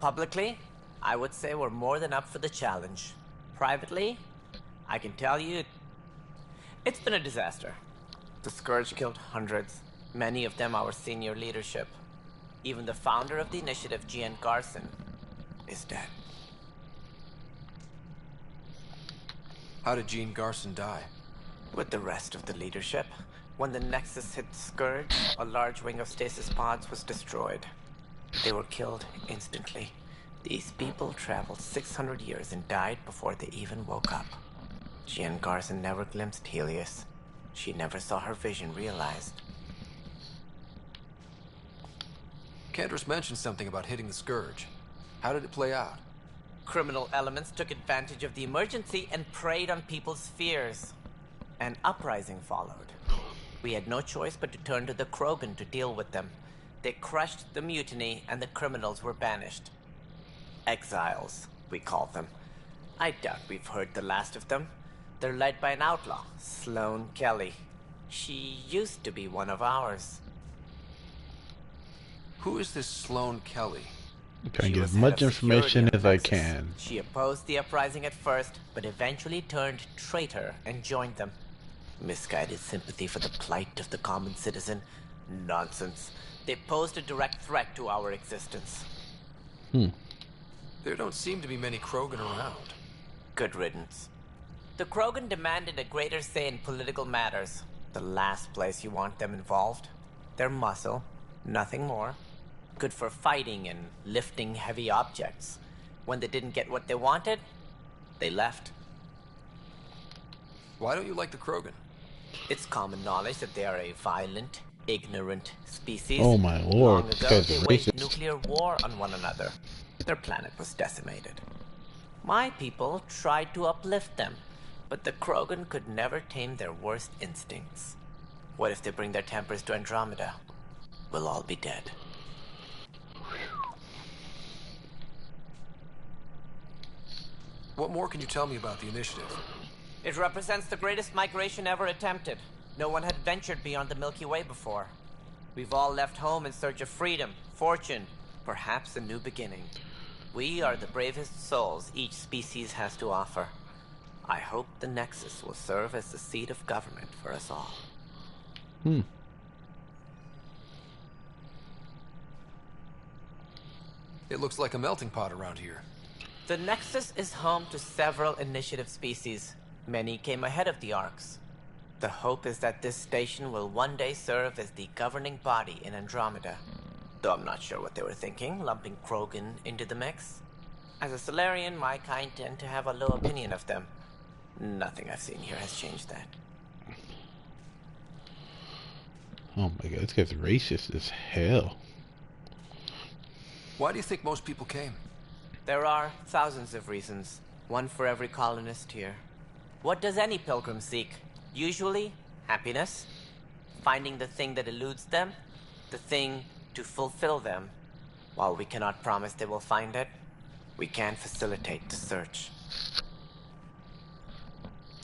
Publicly, I would say we're more than up for the challenge. Privately, I can tell you it's been a disaster. The Scourge killed hundreds, many of them our senior leadership. Even the founder of the initiative, Gian Garson, is dead. How did Jean Garson die? With the rest of the leadership. When the Nexus hit Scourge, a large wing of stasis pods was destroyed. They were killed instantly. These people traveled 600 years and died before they even woke up. Jean Garson never glimpsed Helios. She never saw her vision realized. Cantor's mentioned something about hitting the Scourge. How did it play out? Criminal elements took advantage of the emergency and preyed on people's fears. An uprising followed. We had no choice but to turn to the Krogan to deal with them. They crushed the mutiny and the criminals were banished. Exiles, we call them. I doubt we've heard the last of them. They're led by an outlaw, Sloane Kelly. She used to be one of ours. Who is this Sloane Kelly? I'm trying to get as much information as I can. She opposed the uprising at first, but eventually turned traitor and joined them. Misguided sympathy for the plight of the common citizen? Nonsense. They posed a direct threat to our existence. There don't seem to be many Krogan around. Good riddance. The Krogan demanded a greater say in political matters. The last place you want them involved. Their muscle, nothing more. Good for fighting and lifting heavy objects. When they didn't get what they wanted, they left. Why don't you like the Krogan? It's common knowledge that they are a violent, ignorant species. Oh my lord, Long this ago, guy's they racist. waged nuclear war on one another. Their planet was decimated. My people tried to uplift them, but the Krogan could never tame their worst instincts. What if they bring their tempers to Andromeda? We'll all be dead. What more can you tell me about the initiative? It represents the greatest migration ever attempted. No one had ventured beyond the Milky Way before. We've all left home in search of freedom, fortune, perhaps a new beginning. We are the bravest souls each species has to offer. I hope the Nexus will serve as the seat of government for us all. It looks like a melting pot around here. The Nexus is home to several initiative species. Many came ahead of the Arks. The hope is that this station will one day serve as the governing body in Andromeda. Though I'm not sure what they were thinking, lumping Krogan into the mix. As a Solarian, my kind tend to have a low opinion of them. Nothing I've seen here has changed that. Oh my god, this guy's racist as hell. Why do you think most people came? There are thousands of reasons, one for every colonist here. What does any pilgrim seek? Usually, happiness. Finding the thing that eludes them, the thing to fulfill them. While we cannot promise they will find it, we can facilitate the search.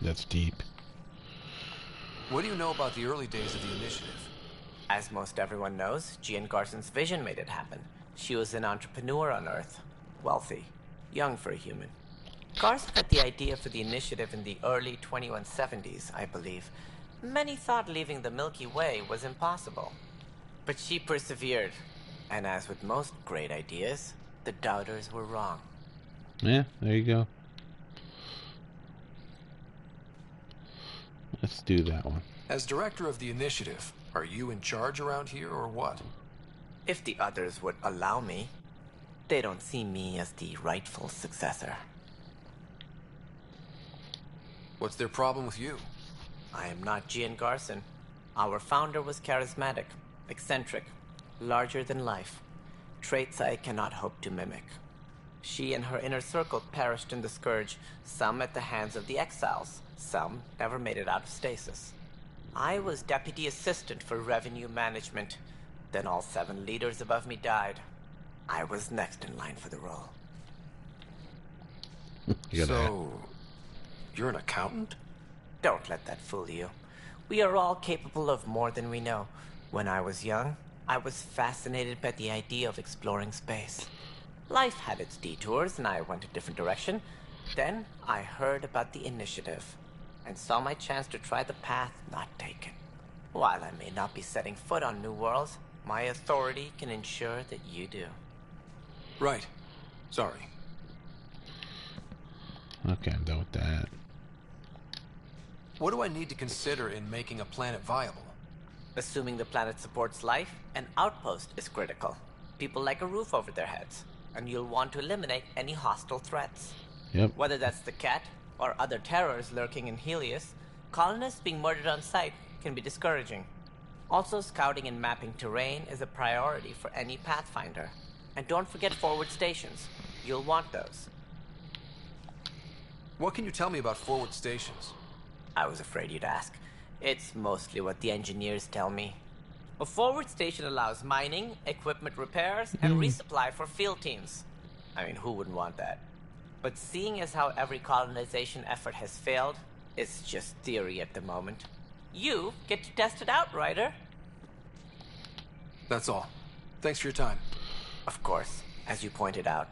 That's deep. What do you know about the early days of the initiative? As most everyone knows, Gian Garson's vision made it happen. She was an entrepreneur on Earth. Wealthy. Young for a human. Garson had the idea for the initiative in the early 2170s, I believe. Many thought leaving the Milky Way was impossible. But she persevered. And as with most great ideas, the doubters were wrong. Yeah, there you go. Let's do that one. As director of the initiative, are you in charge around here or what? If the others would allow me. They don't see me as the rightful successor. What's their problem with you? I am not Gian Garson. Our founder was charismatic, eccentric, larger than life. Traits I cannot hope to mimic. She and her inner circle perished in the Scourge, some at the hands of the Exiles, some never made it out of stasis. I was deputy assistant for revenue management. Then all 7 leaders above me died. I was next in line for the role. So, you're an accountant? Don't let that fool you. We are all capable of more than we know. When I was young, I was fascinated by the idea of exploring space. Life had its detours, and I went a different direction. Then I heard about the initiative, and saw my chance to try the path not taken. While I may not be setting foot on new worlds, my authority can ensure that you do. Right. Sorry. Okay, I'm done with that. What do I need to consider in making a planet viable? Assuming the planet supports life, an outpost is critical. People like a roof over their heads, and you'll want to eliminate any hostile threats. Yep. Whether that's the cat or other terrors lurking in Helios, colonists being murdered on sight can be discouraging. Also, scouting and mapping terrain is a priority for any Pathfinder. And don't forget forward stations. You'll want those. What can you tell me about forward stations? I was afraid you'd ask. It's mostly what the engineers tell me. A forward station allows mining, equipment repairs, and resupply for field teams. I mean, who wouldn't want that? But seeing as how every colonization effort has failed, it's just theory at the moment. You get to test it out, Ryder. That's all. Thanks for your time. Of course, as you pointed out,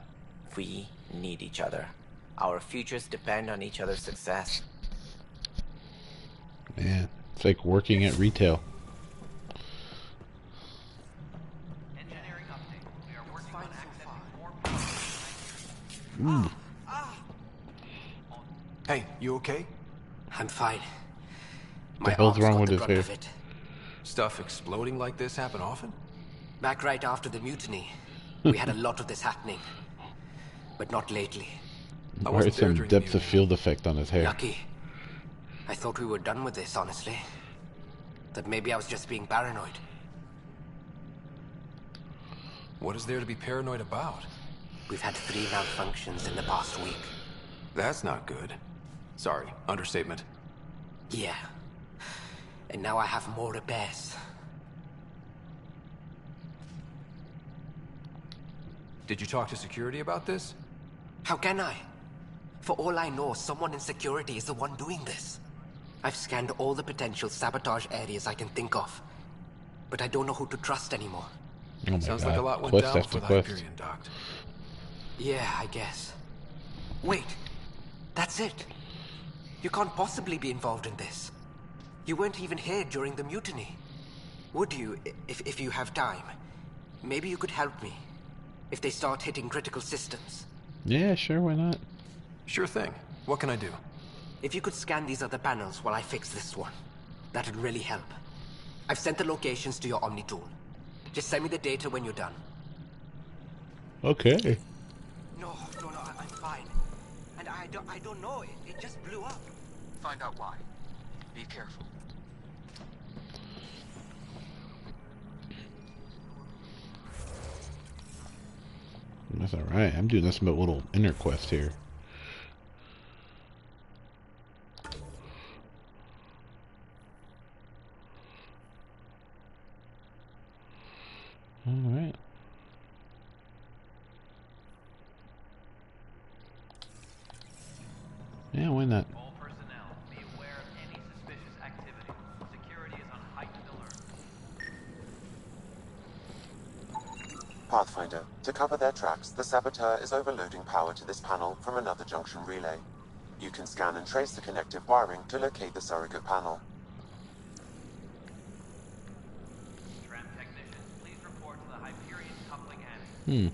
we need each other. Our futures depend on each other's success. Man, it's like working at retail. Engineering update. We are working on accessing more power. Hey, you okay? I'm fine. The hell's wrong with his hair? Stuff exploding like this happen often? Back right after the mutiny, we had a lot of this happening. But not lately. Why is some depth of field effect on his hair? Lucky. I thought we were done with this, honestly. That maybe I was just being paranoid. What is there to be paranoid about? We've had 3 malfunctions in the past week. That's not good. Sorry, understatement. Yeah. And now I have more repairs. Did you talk to security about this? How can I? For all I know, someone in security is the one doing this. I've scanned all the potential sabotage areas I can think of. But I don't know who to trust anymore. Oh my Sounds God. like a lot went Quest down after for the quest. Hyperion docked. Yeah, I guess. Wait. That's it. You can't possibly be involved in this. You weren't even here during the mutiny. Would you, if you have time? Maybe you could help me. If they start hitting critical systems. Yeah, sure, why not? Sure thing. What can I do? If you could scan these other panels while I fix this one, that'd really help. I've sent the locations to your Omni tool. Just send me the data when you're done. Okay. No, I'm fine. And I don't know, it just blew up. Find out why. Be careful. That's alright. I'm doing this little inner quest here. Alright. Yeah, why not? All personnel, be aware of any suspicious activity. Security is on heightened alert. Pathfinder, to cover their tracks, the saboteur is overloading power to this panel from another junction relay. You can scan and trace the connective wiring to locate the surrogate panel. Tram technician, please report to the Hyperion coupling annex.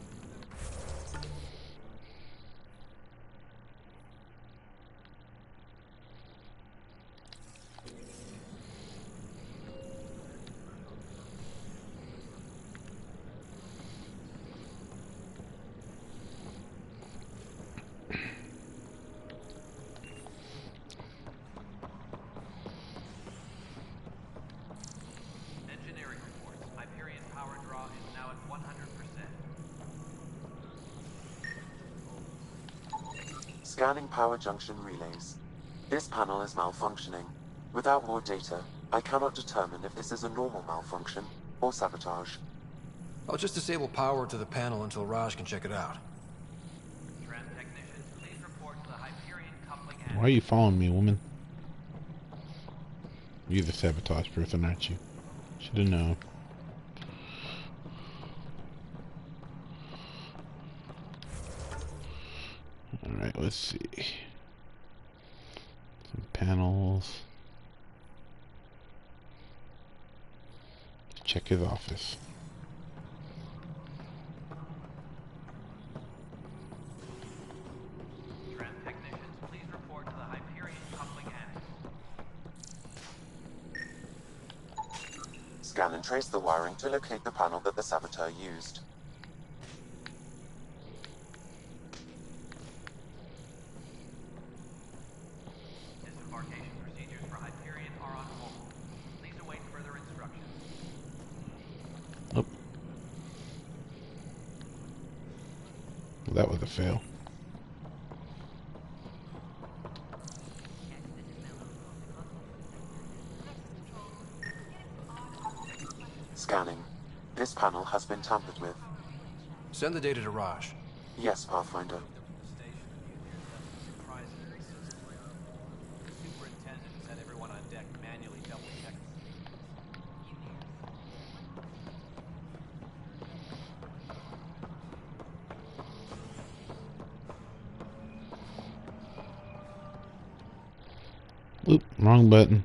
Scanning power junction relays. This panel is malfunctioning. Without more data, I cannot determine if this is a normal malfunction or sabotage. I'll just disable power to the panel until Raj can check it out. Tram technicians, please report to the Hyperion coupling Why are you following me, woman? You're the sabotage person, aren't you? Should've known. Alright, let's see. Some panels. Check his office. Tram technicians, please report to the Hyperion coupling annex. Scan and trace the wiring to locate the panel that the saboteur used. Disembarkation procedures for Hyperion are on hold. Please await further instructions. Oh. Well, that was a fail. Scanning. This panel has been tampered with. Send the data to Raj. Yes, Pathfinder. Superintendent said everyone on deck manually double check. Oop, wrong button.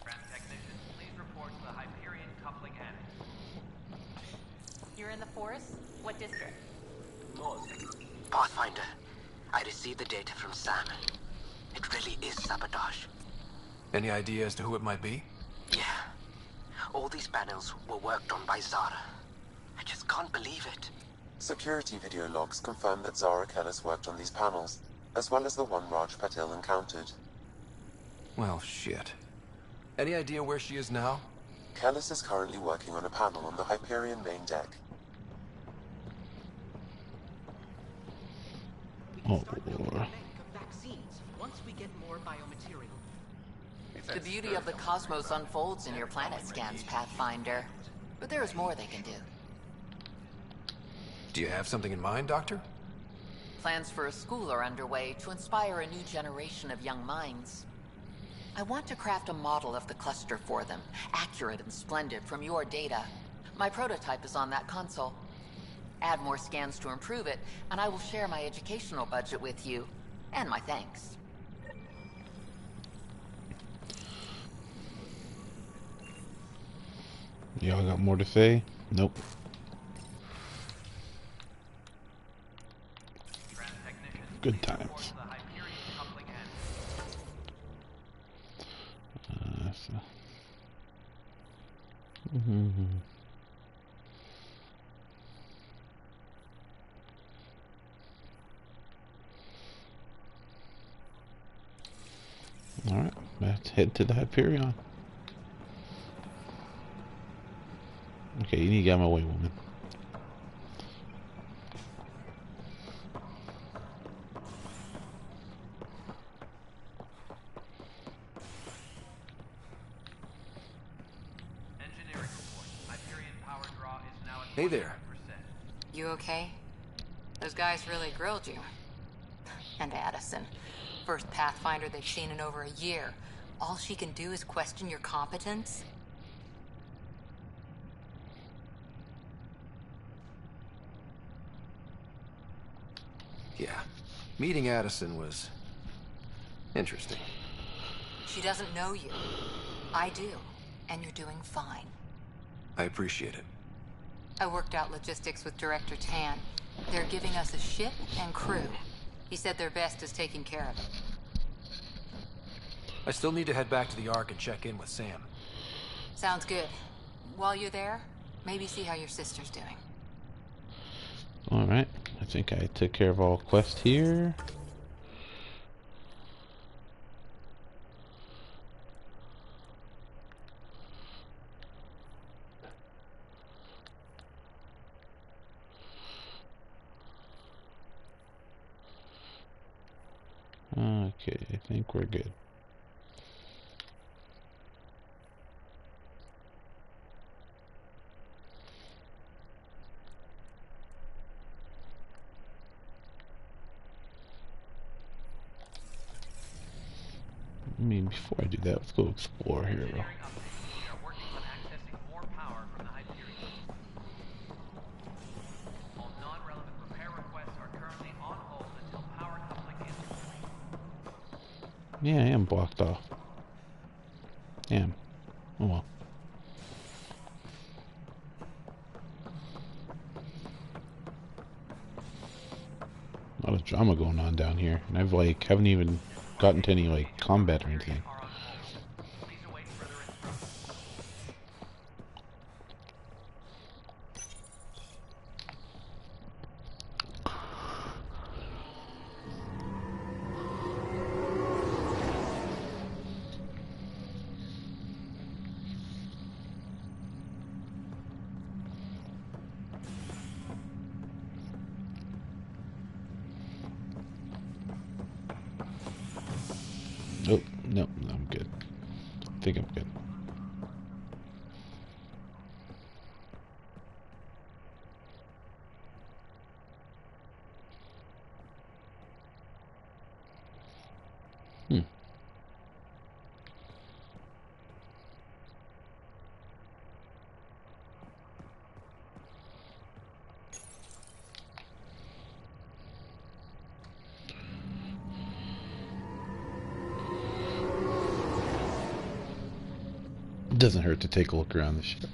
Tram technicians, please report to the Hyperion coupling annex. You're in the forest? What district? Pathfinder, I received the data from Sam. It really is sabotage. Any idea as to who it might be? Yeah. All these panels were worked on by Zara. I just can't believe it. Security video logs confirm that Zara Kellis worked on these panels, as well as the one Raj Patil encountered. Well, shit. Any idea where she is now? Kellis is currently working on a panel on the Hyperion main deck. Oh, vaccines once we get more biomaterial. The beauty of the cosmos unfolds in your planet scans, Pathfinder. But there is more they can do. Do you have something in mind, Doctor? Plans for a school are underway to inspire a new generation of young minds. I want to craft a model of the cluster for them, accurate and splendid from your data. My prototype is on that console. Add more scans to improve it, and I will share my educational budget with you, and my thanks. y'all got more to say? Nope. Good times. Alright, let's head to the Hyperion. Okay, you need to get out of my way, woman. Engineering report. Hyperion power draw is now at Hey there. 100%. You okay? Those guys really grilled you. And Addison. First Pathfinder they've seen in over a year. All she can do is question your competence? Yeah. Meeting Addison was interesting. She doesn't know you. I do. And you're doing fine. I appreciate it. I worked out logistics with Director Tan. They're giving us a ship and crew. He said their best is taking care of it. I still need to head back to the Ark and check in with Sam. Sounds good. While you're there, maybe see how your sister's doing. Alright, I think I took care of all quests here. Okay, I think we're good. I mean, before I do that, let's go explore here. We are working on accessing more power from the Hyperion. All non-relevant repair requests are currently on hold until power coupling is complete. Yeah, I am blocked off. Damn. Oh well. A lot of drama going on down here, and I've haven't even gotten to any combat or anything. Oh, no, I'm good. I think I'm good. It doesn't hurt to take a look around the ship.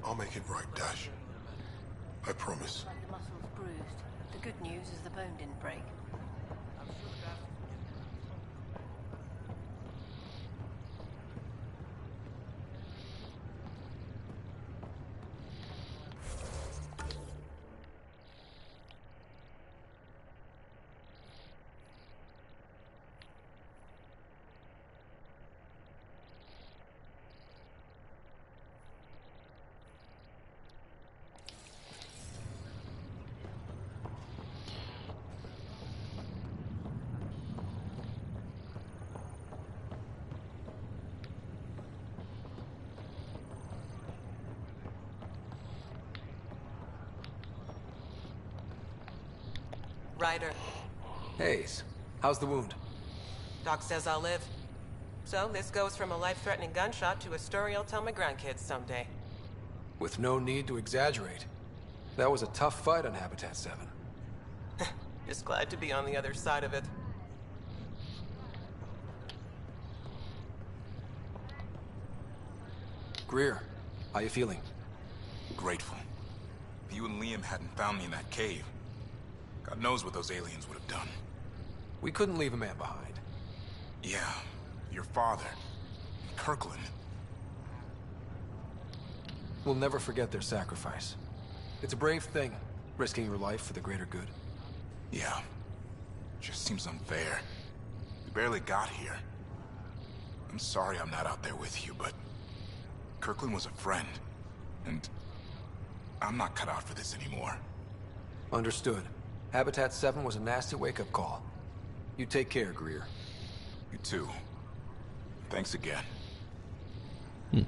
I'll make it right, Dash. I promise. Like the muscle's bruised. The good news is the bone didn't break. Ryder. Hayes, how's the wound? Doc says I'll live. So this goes from a life-threatening gunshot to a story I'll tell my grandkids someday. With no need to exaggerate. That was a tough fight on Habitat 7. Just glad to be on the other side of it. Greer, how you feeling? Grateful. If you and Liam hadn't found me in that cave, God knows what those aliens would have done. We couldn't leave a man behind. Yeah, your father, Kirkland. We'll never forget their sacrifice. It's a brave thing, risking your life for the greater good. Yeah. Just seems unfair. We barely got here. I'm sorry I'm not out there with you, but Kirkland was a friend, and I'm not cut out for this anymore. Understood. Habitat 7 was a nasty wake-up call. You take care, Greer. You too. Thanks again. None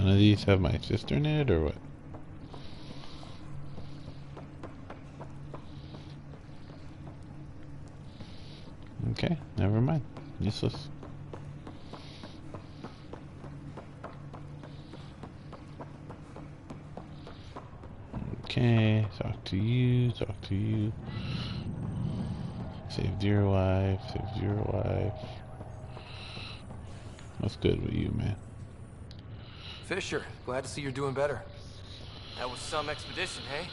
of these have my sister in it, or what? Okay, never mind. Useless. Okay, talk to you, talk to you. Saved your life, saved your life. What's good with you, man? Fisher, glad to see you're doing better. That was some expedition, hey?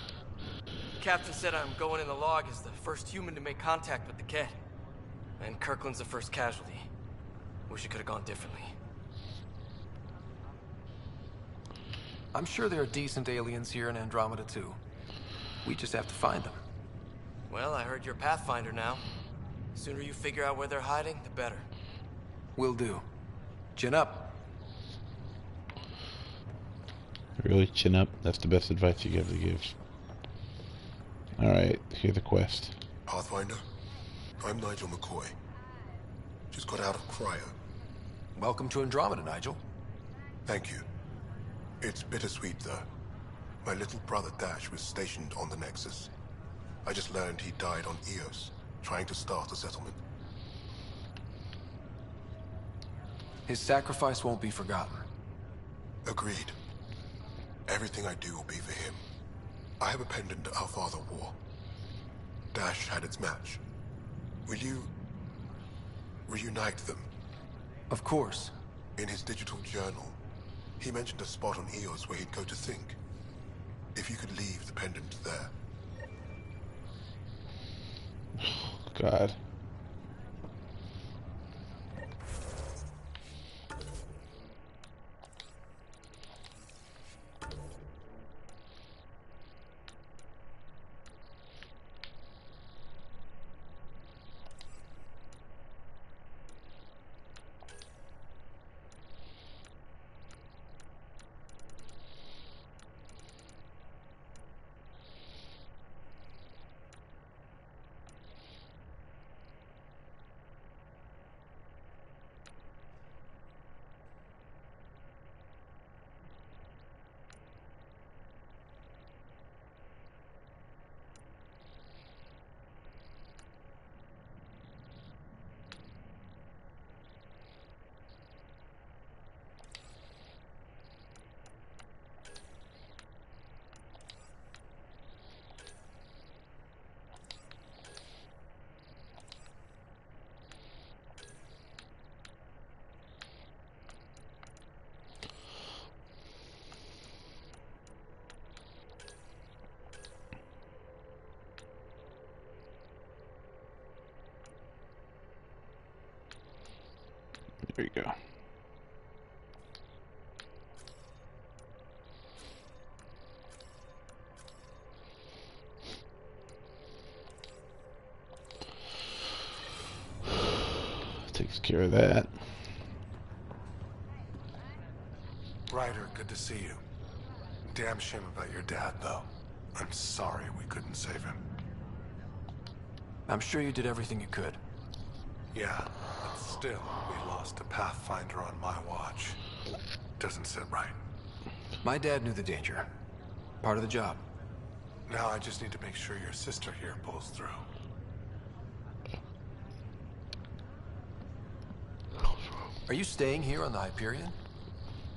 The captain said I'm going in the log as the first human to make contact with the Ket. And Kirkland's the first casualty. Wish it could have gone differently. I'm sure there are decent aliens here in Andromeda too. We just have to find them. Well, I heard you're Pathfinder now. The sooner you figure out where they're hiding, the better. Will do. Chin up. Really, chin up? That's the best advice you have to give. Alright, here's the quest. Pathfinder, I'm Nigel McCoy. Just got out of cryo. Welcome to Andromeda, Nigel. Thank you. It's bittersweet, though. My little brother Dash was stationed on the Nexus. I just learned he died on Eos, trying to start a settlement. His sacrifice won't be forgotten. Agreed. Everything I do will be for him. I have a pendant our father wore. Dash had its match. Will you reunite them? Of course. In his digital journal, he mentioned a spot on Eos where he'd go to think. If you could leave the pendant there. God. There you go. Takes care of that. Ryder, good to see you. Damn shame about your dad, though. I'm sorry we couldn't save him. I'm sure you did everything you could. Yeah, but still, we lost a Pathfinder on my watch. Doesn't sit right. My dad knew the danger. Part of the job. Now I just need to make sure your sister here pulls through. Are you staying here on the Hyperion?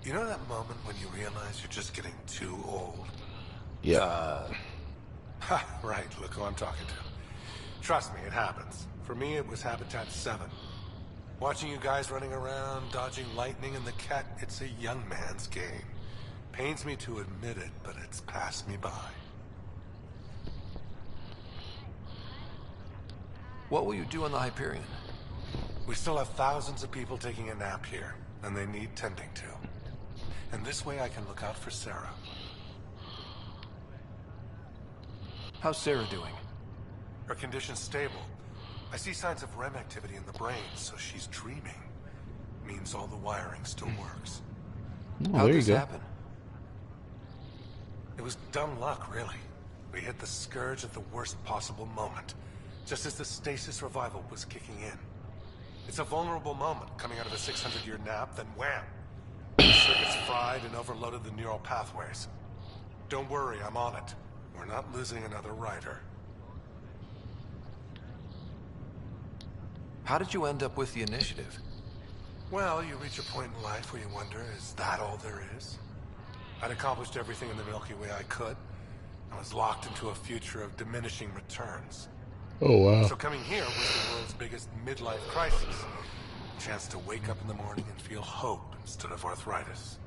You know that moment when you realize you're just getting too old? Yeah. Ha, right, look who I'm talking to. Trust me, it happens. For me, it was Habitat 7. Watching you guys running around, dodging lightning and the cat, it's a young man's game. Pains me to admit it, but it's passed me by. What will you do on the Hyperion? We still have thousands of people taking a nap here, and they need tending to. And this way I can look out for Sarah. How's Sarah doing? Her condition's stable. I see signs of REM activity in the brain, so she's dreaming. Means all the wiring still works. Oh, How there did you this go. happen? It was dumb luck, really. We hit the Scourge at the worst possible moment, just as the stasis revival was kicking in. It's a vulnerable moment, coming out of a 600-year nap, then wham! The circuit's fried and overloaded the neural pathways. Don't worry, I'm on it. We're not losing another rider. How did you end up with the initiative? Well, you reach a point in life where you wonder, is that all there is? I'd accomplished everything in the Milky Way I could. I was locked into a future of diminishing returns. Oh, wow. So coming here was the world's biggest midlife crisis. A chance to wake up in the morning and feel hope instead of arthritis.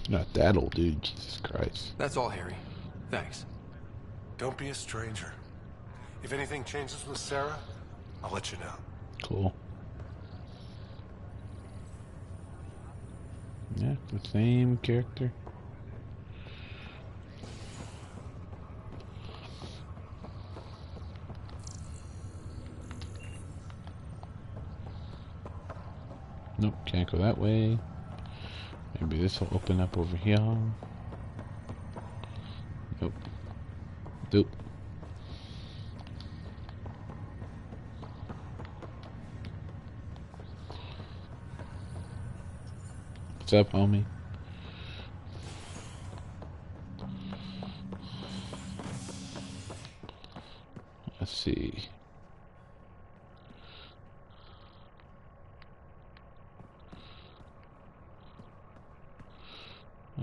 Not that old, dude. Jesus Christ. That's all, Harry. Thanks. Don't be a stranger. If anything changes with Sarah, I'll let you know. Cool. Yeah, the same character. Can't go that way. Maybe this will open up over here. Nope. Nope. What's up, homie? Let's see.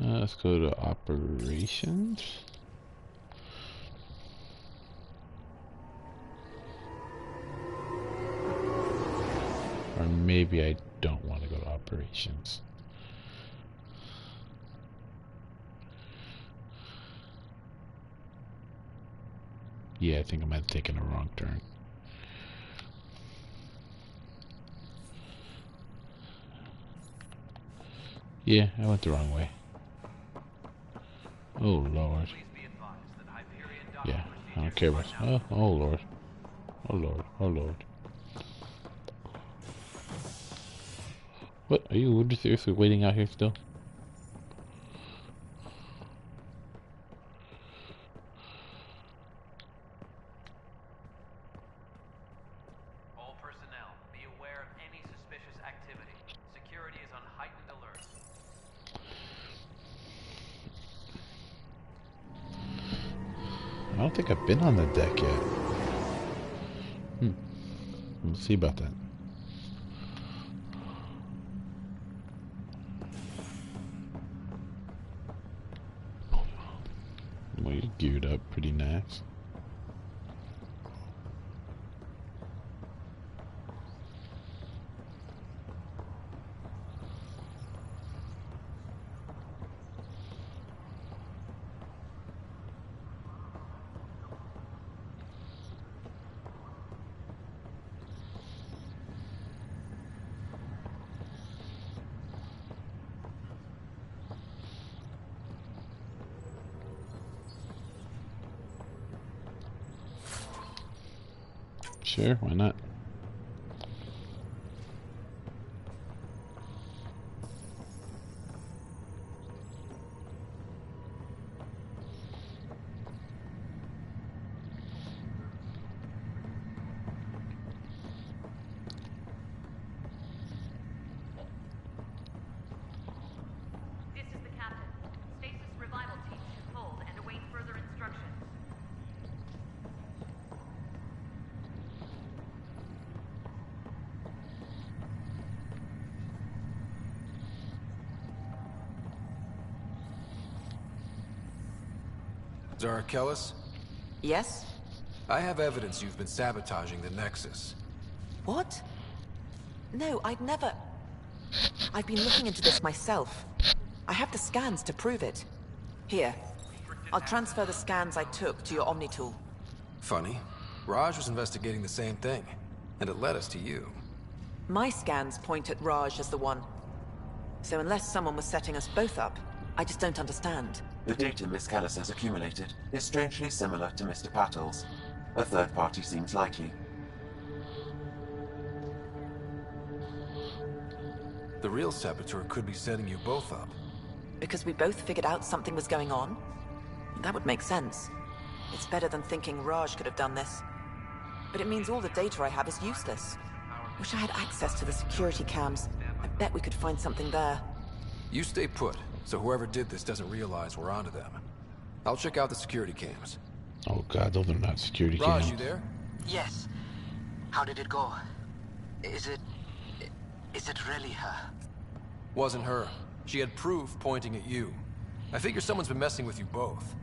Let's go to operations. Or maybe I don't want to go to operations. Yeah, I think I might have taken a wrong turn. Yeah, I went the wrong way. Oh Lord. Yeah, I don't care about. Oh Lord. Oh Lord. Oh Lord. What? Are you seriously waiting out here still? All personnel, be aware of any suspicious activity. Security is on heightened alert. I don't think I've been on the deck yet. We'll see about that. Well, you're geared up pretty nice. Sure, why not? This is the captain. Stasis revival team should hold and await further instructions. Zara Kellis? Yes? I have evidence you've been sabotaging the Nexus. What? No, I'd never... I've been looking into this myself. I have the scans to prove it. Here. I'll transfer the scans I took to your Omni tool. Funny. Raj was investigating the same thing, and it led us to you. My scans point at Raj as the one. So unless someone was setting us both up, I just don't understand. The data Miss Kellis has accumulated is strangely similar to Mr. Patel's. A third party seems likely. The real saboteur could be setting you both up. Because we both figured out something was going on? That would make sense. It's better than thinking Raj could have done this. But it means all the data I have is useless. Wish I had access to the security cams. I bet we could find something there. You stay put, so whoever did this doesn't realize we're onto them. I'll check out the security cams. Oh god, those are not security Raj, cams. you there? Yes. How did it go? Is it really her? Wasn't her. She had proof pointing at you. I figure someone's been messing with you both.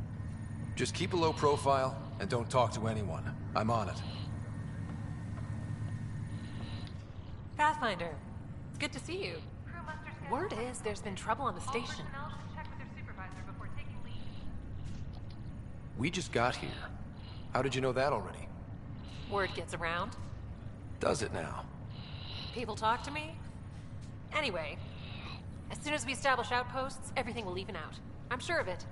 Just keep a low profile and don't talk to anyone. I'm on it. Pathfinder, it's good to see you. Word is there's been trouble on the station. We just got here. How did you know that already? Word gets around. Does it now? People talk to me. Anyway, as soon as we establish outposts, everything will even out. I'm sure of it.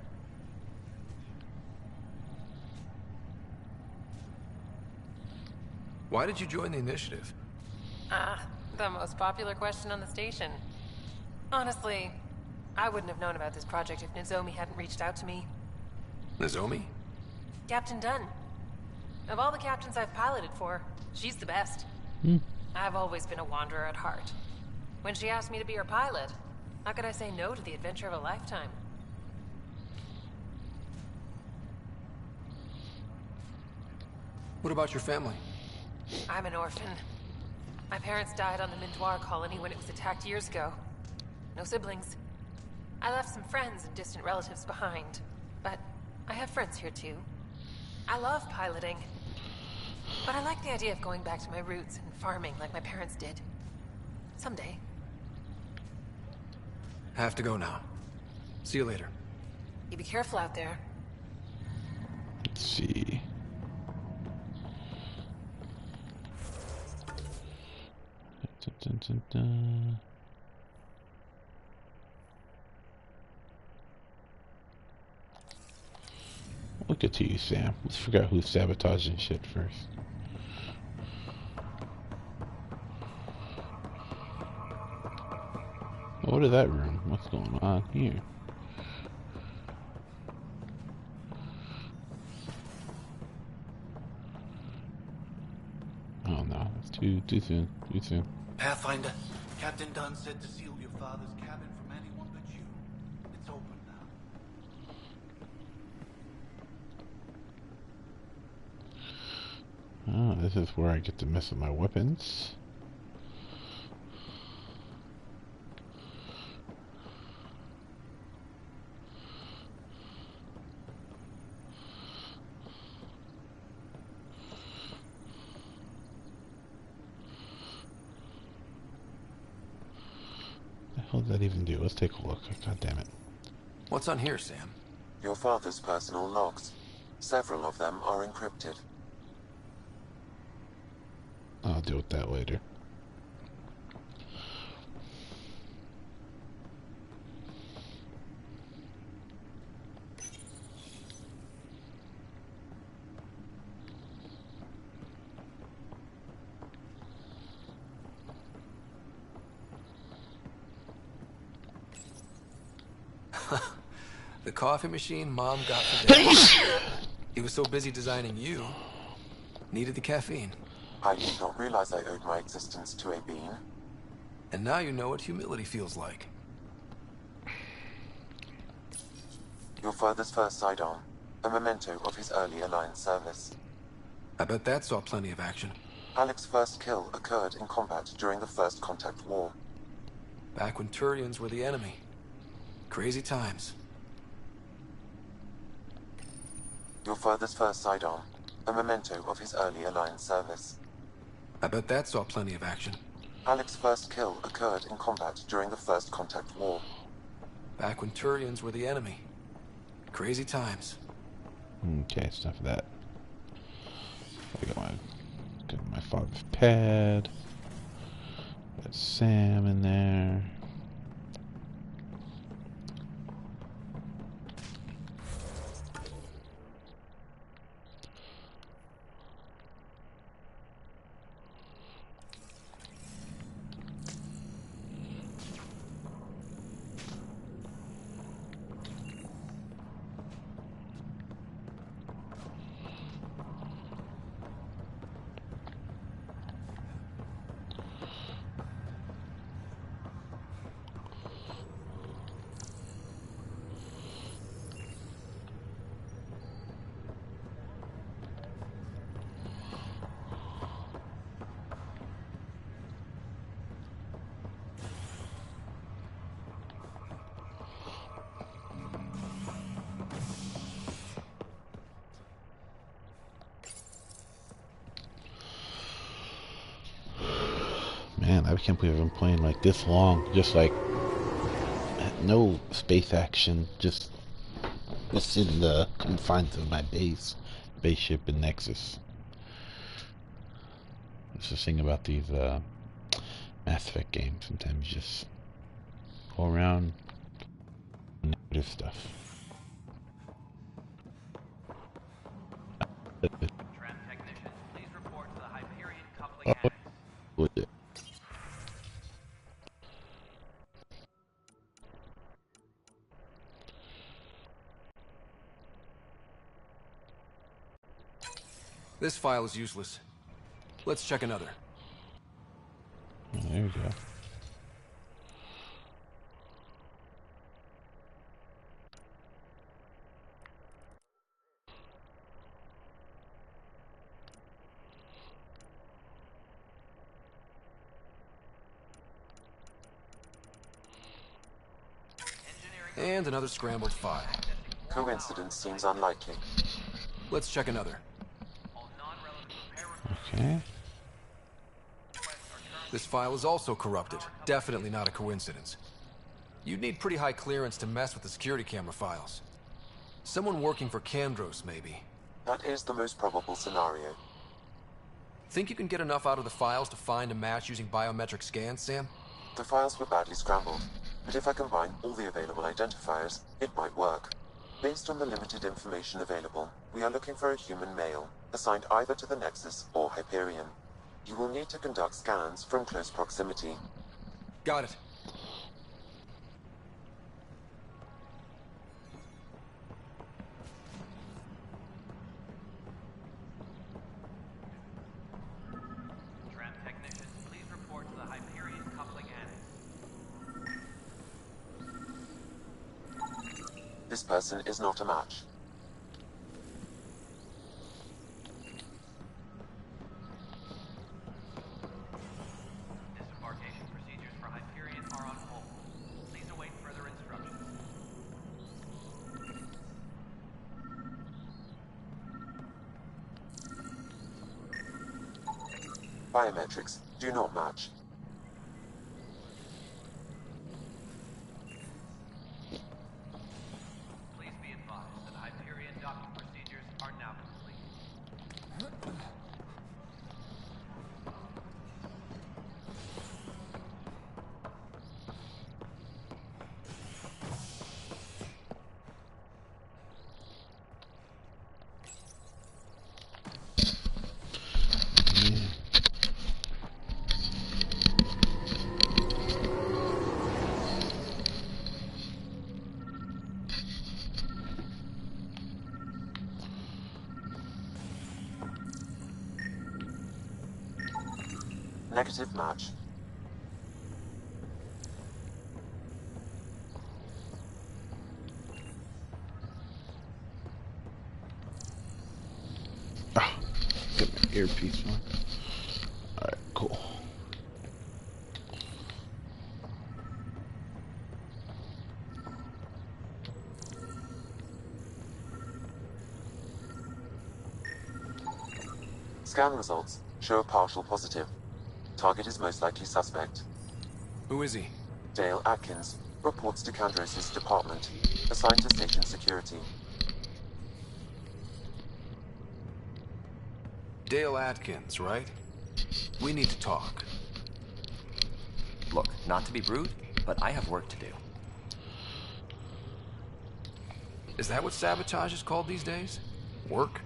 Why did you join the initiative? The most popular question on the station. Honestly, I wouldn't have known about this project if Nozomi hadn't reached out to me. Nozomi? Captain Dunn. Of all the captains I've piloted for, she's the best. I've always been a wanderer at heart. When she asked me to be her pilot, how could I say no to the adventure of a lifetime? What about your family? I'm an orphan. My parents died on the Mindoir colony when it was attacked years ago. No siblings. I left some friends and distant relatives behind, but I have friends here too. I love piloting, but I like the idea of going back to my roots and farming like my parents did. Someday. Have to go now. See you later. You be careful out there. Let's see. Dun, dun, dun, dun. Look at you, Sam. Let's figure out who's sabotaging shit first. What is that room? What's going on here? Oh no, it's too soon. Too soon. Pathfinder, Captain Dunn said to seal your father's cabin from anyone but you. It's open now. Oh, this is where I get to mess with my weapons. What does that even do? Let's take a look. God damn it. What's on here, Sam? Your father's personal logs. Several of them are encrypted. I'll deal with that later. The coffee machine Mom got for Dad. He was so busy designing you, needed the caffeine. I did not realize I owed my existence to a bean. And now you know what humility feels like. Your father's first sidearm, a memento of his early Alliance service. I bet that saw plenty of action. Alec's first kill occurred in combat during the First Contact War. Back when Turians were the enemy. Crazy times. Your father's first sidearm, a memento of his early Alliance service. I bet that saw plenty of action. Alec's first kill occurred in combat during the First Contact War. Back when Turians were the enemy. Crazy times. Okay, it's enough of that. I got my father's pad. Got Sam in there. Man, I can't believe I've been playing like this long. Just like no space action, just in the confines of my spaceship in Nexus. That's the thing about these Mass Effect games. Sometimes you just go around negative stuff. Tram technicians, please report to the Hyperion coupling annex. This file is useless. Let's check another. There we go. And another scrambled file. Coincidence seems unlikely. Let's check another. Okay. This file is also corrupted. Definitely not a coincidence. You'd need pretty high clearance to mess with the security camera files. Someone working for Kandros, maybe. That is the most probable scenario. Think you can get enough out of the files to find a match using biometric scans, Sam? The files were badly scrambled, but if I combine all the available identifiers, it might work. Based on the limited information available, we are looking for a human male, assigned either to the Nexus or Hyperion. You will need to conduct scans from close proximity. Got it. Tram technicians, please report to the Hyperion coupling annex. This person is not a match. Disembarkation procedures for Hyperion are on hold. Please await further instructions. Biometrics do not match. Please be advised that Hyperion docking procedures are now complete. Negative match. Ah, get my earpiece on. Alright, cool. Scan results show a partial positive. Target is most likely suspect. Who is he? Dale Atkins reports to Kandros' department, assigned to station security. Dale Atkins, right? We need to talk. Look, not to be rude, but I have work to do. Is that what sabotage is called these days? Work?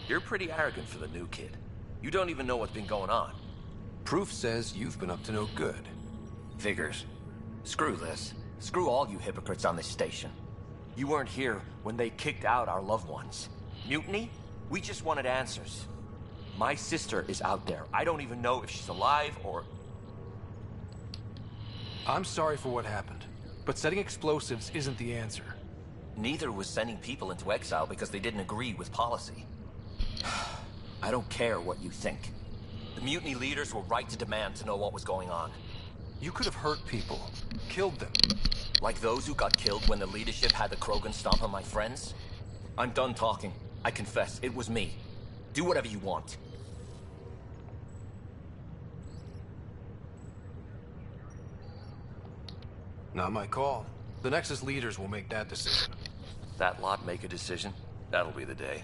You're pretty arrogant for the new kid. You don't even know what's been going on. Proof says you've been up to no good. Figures. Screw this. Screw all you hypocrites on this station. You weren't here when they kicked out our loved ones. Mutiny? We just wanted answers. My sister is out there. I don't even know if she's alive or... I'm sorry for what happened, but setting explosives isn't the answer. Neither was sending people into exile because they didn't agree with policy. I don't care what you think. The mutiny leaders were right to demand to know what was going on. You could have hurt people, killed them. Like those who got killed when the leadership had the Krogan stomp on my friends? I'm done talking. I confess, it was me. Do whatever you want. Not my call. The Nexus leaders will make that decision. That lot make a decision? That'll be the day.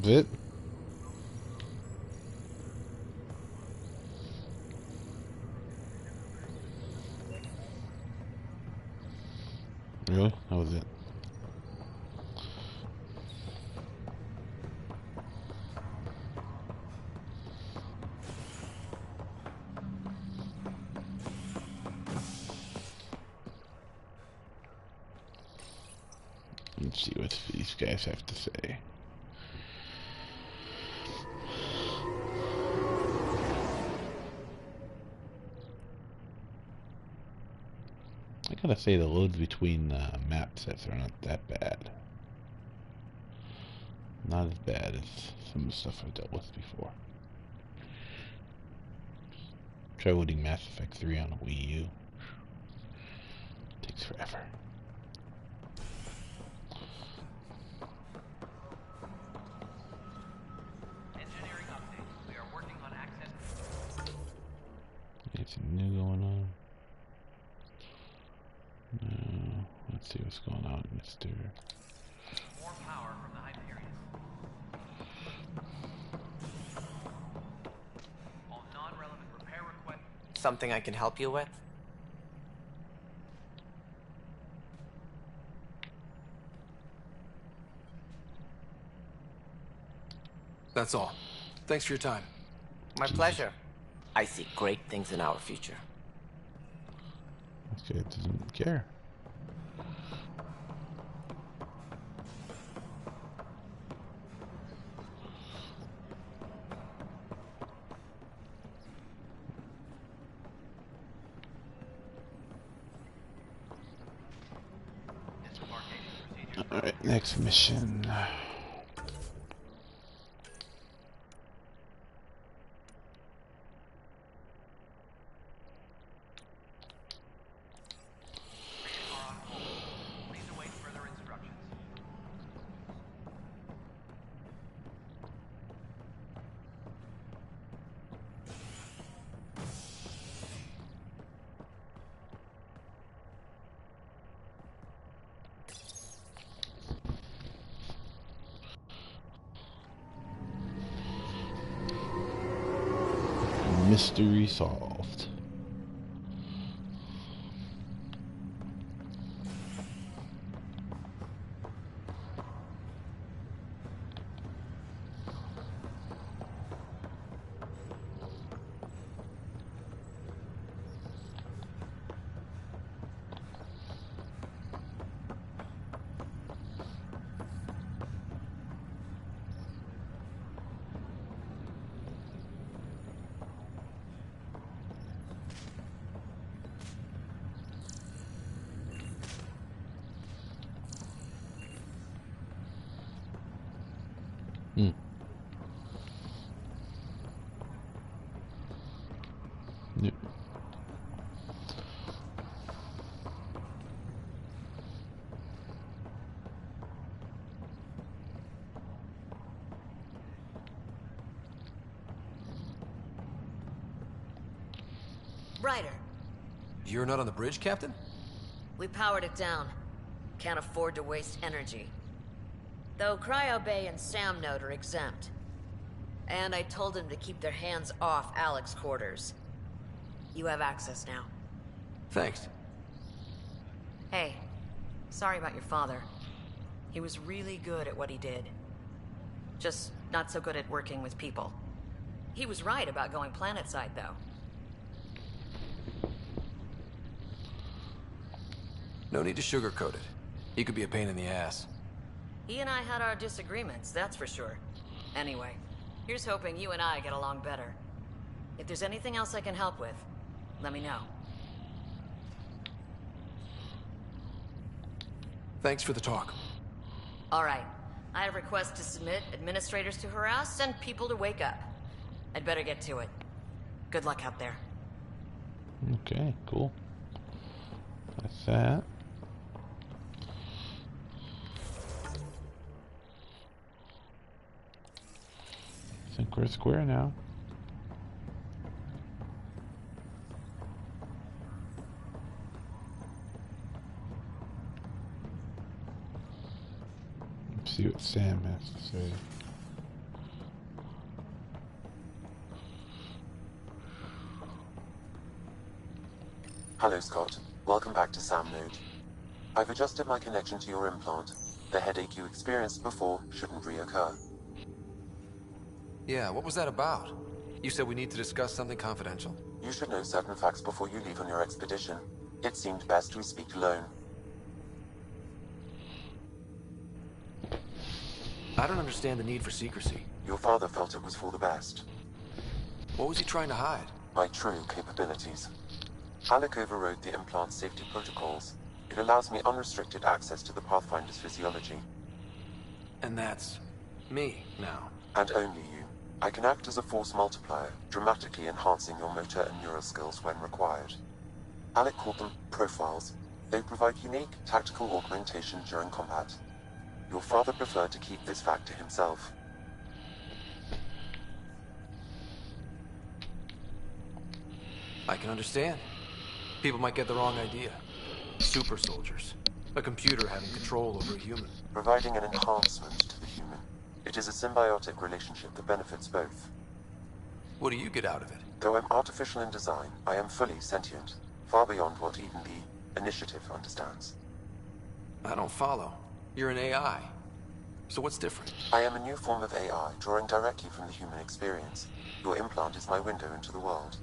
Bit. Really? That was it. Let's see what these guys have to say. I gotta say the loads between map sets are not that bad. Not as bad as some of the stuff I've dealt with before. Try loading Mass Effect 3 on a Wii U. Takes forever. Engineering update. We are working on access. Anything new going on? No. Let's see what's going on, Mr. More power from the Hyperion. All non-relevant repair requests. Something I can help you with? That's all. Thanks for your time. My pleasure. I see great things in our future. Okay, it doesn't care. Alright, next mission. Mystery solved. Yep. Ryder, You're not on the bridge, Captain? we powered it down. Can't afford to waste energy. Though Cryo Bay and Sam Node are exempt. And I told them to keep their hands off Alec's quarters. You have access now. Thanks. Hey, sorry about your father. He was really good at what he did. Just not so good at working with people. He was right about going planetside, though. No need to sugarcoat it. He could be a pain in the ass. He and I had our disagreements, that's for sure. Anyway, here's hoping you and I get along better. If there's anything else I can help with, let me know. Thanks for the talk. All right. I have requests to submit, administrators to harass, and people to wake up. I'd better get to it. Good luck out there. Okay, cool. That's that. I think we're square now. Let's see what Sam has to say. Hello, Scott. Welcome back to Sam Node. I've adjusted my connection to your implant. The headache you experienced before shouldn't reoccur. Yeah, what was that about? You said we need to discuss something confidential. You should know certain facts before you leave on your expedition. It seemed best we speak alone. I don't understand the need for secrecy. Your father felt it was for the best. What was he trying to hide? My true capabilities. Alec overrode the implant safety protocols. It allows me unrestricted access to the Pathfinder's physiology. And that's me now. And only you. I can act as a force multiplier, dramatically enhancing your motor and neural skills when required. Alec called them profiles. They provide unique tactical augmentation during combat. Your father preferred to keep this fact to himself. I can understand. People might get the wrong idea. Super soldiers. A computer having control over a human. Providing an enhancement to the human. It is a symbiotic relationship that benefits both. What do you get out of it? Though I'm artificial in design, I am fully sentient, far beyond what even the Initiative understands. I don't follow. You're an AI. So what's different? I am a new form of AI, drawing directly from the human experience. Your implant is my window into the world.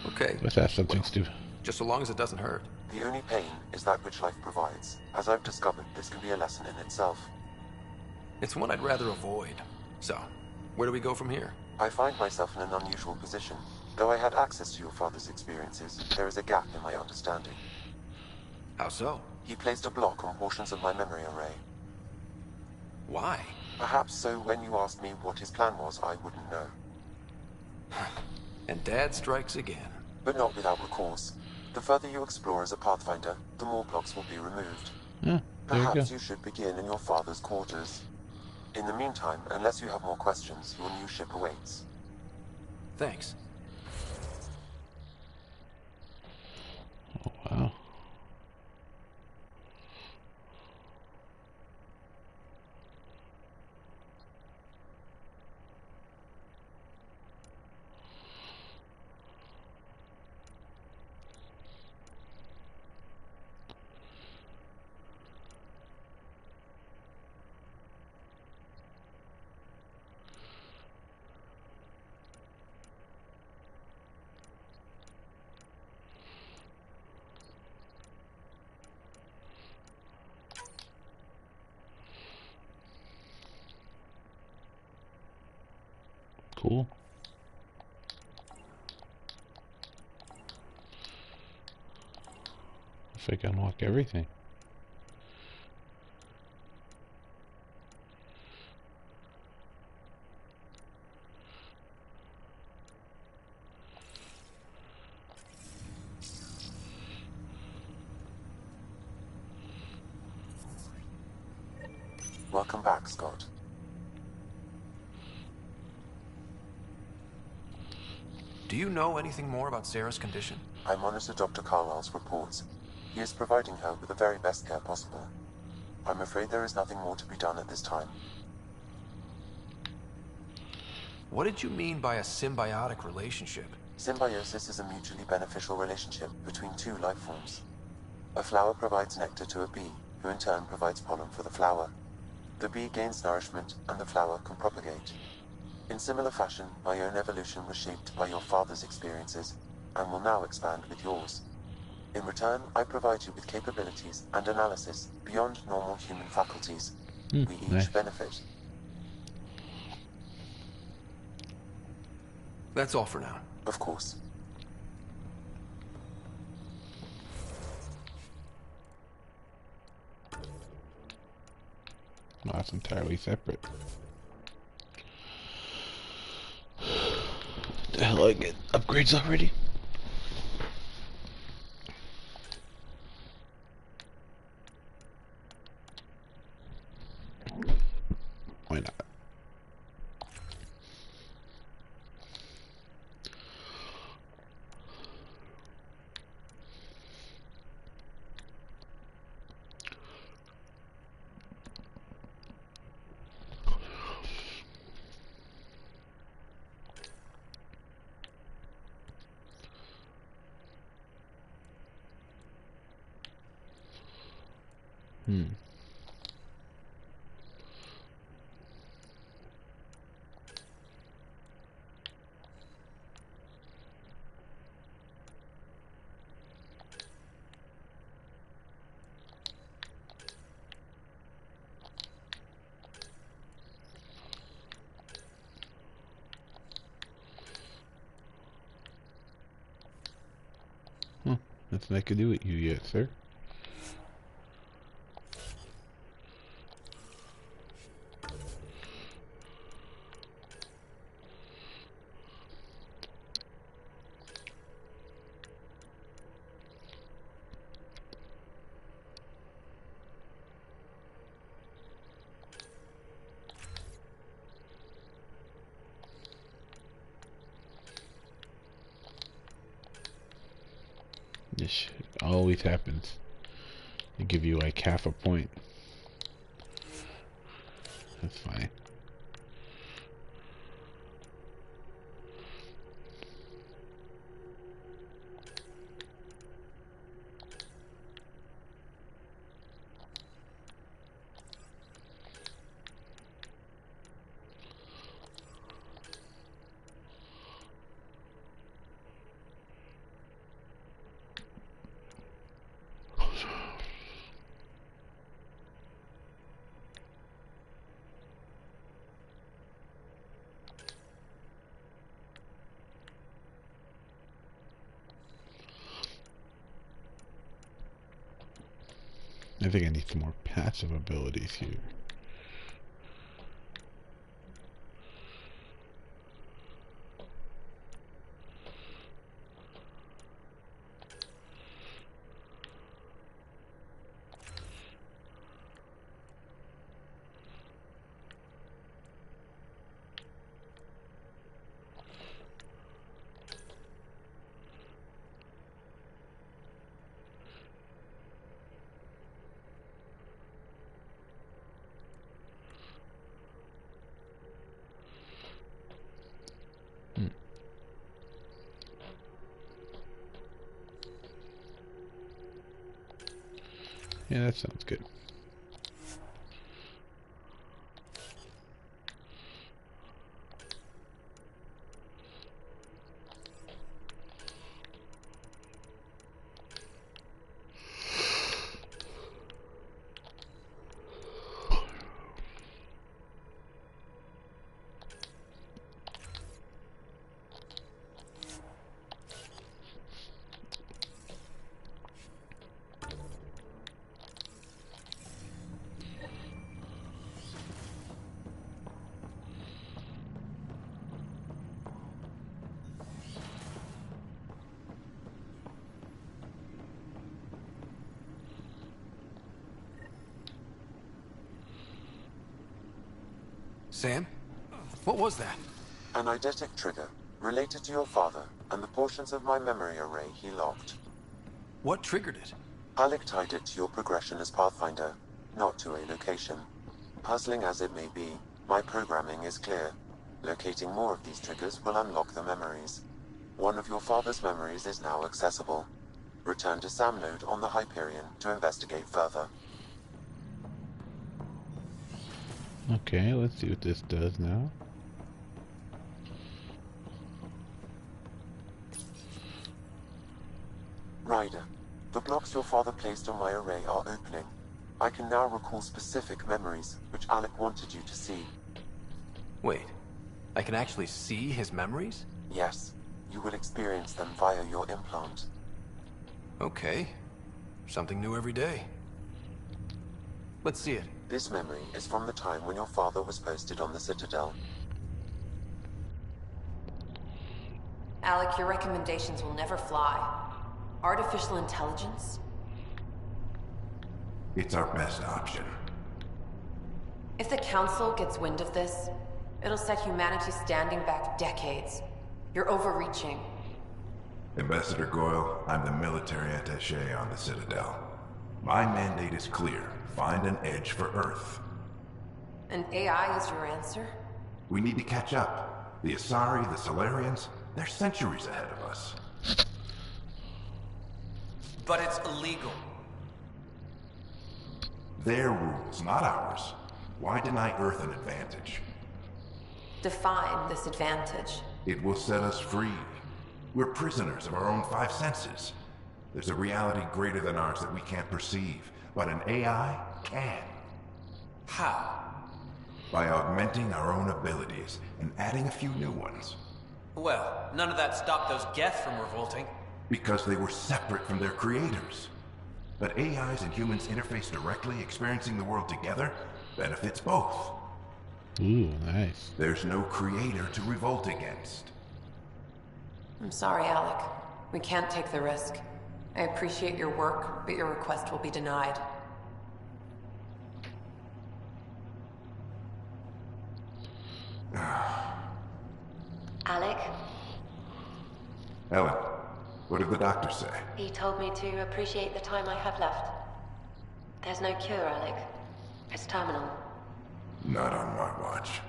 Okay. Let's have something stupid. Just so long as it doesn't hurt. The only pain is that which life provides. As I've discovered, this can be a lesson in itself. It's one I'd rather avoid. So, where do we go from here? I find myself in an unusual position. Though I had access to your father's experiences, there is a gap in my understanding. How so? He placed a block on portions of my memory array. Why? Perhaps so when you asked me what his plan was, I wouldn't know. And Dad strikes again. But not without recourse. The further you explore as a Pathfinder, the more blocks will be removed. Yeah, there Perhaps you should begin in your father's quarters. In the meantime, unless you have more questions, your new ship awaits. Thanks. Oh, wow. Cool. If I can unlock everything. Welcome back, Scott. Do you know anything more about Sarah's condition? I monitor Dr. Carlisle's reports. He is providing her with the very best care possible. I'm afraid there is nothing more to be done at this time. What did you mean by a symbiotic relationship? Symbiosis is a mutually beneficial relationship between two life forms. A flower provides nectar to a bee, who in turn provides pollen for the flower. The bee gains nourishment, and the flower can propagate. In similar fashion, my own evolution was shaped by your father's experiences, and will now expand with yours. In return, I provide you with capabilities and analysis beyond normal human faculties. We each nice. benefit. That's all for now. Of course. No, that's entirely separate. The hell, I get upgrades already? Why not? Nothing I can do with you yet, sir. This shit always happens. They give you like half a point. That's fine. I think I need some more passive abilities here. Yeah, that sounds good. Sam? What was that? An eidetic trigger, related to your father, and the portions of my memory array he locked. What triggered it? Alec tied it to your progression as Pathfinder, not to a location. Puzzling as it may be, my programming is clear. Locating more of these triggers will unlock the memories. One of your father's memories is now accessible. Return to Sam Node on the Hyperion to investigate further. Okay, let's see what this does now. Ryder, the blocks your father placed on my array are opening. I can now recall specific memories, which Alec wanted you to see. Wait, I can actually see his memories? Yes, you will experience them via your implant. Okay, something new every day. Let's see it. This memory is from the time when your father was posted on the Citadel. Alec, your recommendations will never fly. Artificial intelligence? It's our best option. If the Council gets wind of this, it'll set humanity standing back decades. You're overreaching. Ambassador Goyle, I'm the military attaché on the Citadel. My mandate is clear. Find an edge for Earth. And AI is your answer? We need to catch up. The Asari, the Solarians, they're centuries ahead of us. But it's illegal. Their rules, not ours. Why deny Earth an advantage? Define this advantage. It will set us free. We're prisoners of our own five senses. There's a reality greater than ours that we can't perceive, but an AI can. How? By augmenting our own abilities and adding a few new ones. Well, none of that stopped those Geth from revolting. because they were separate from their creators. But AIs and humans interface directly, experiencing the world together benefits both. Ooh, nice. There's no creator to revolt against. I'm sorry, Alec. We can't take the risk. I appreciate your work, but your request will be denied. Alec, Ellen, what did the doctor say? he told me to appreciate the time I have left. There's no cure, Alec. It's terminal. Not on my watch.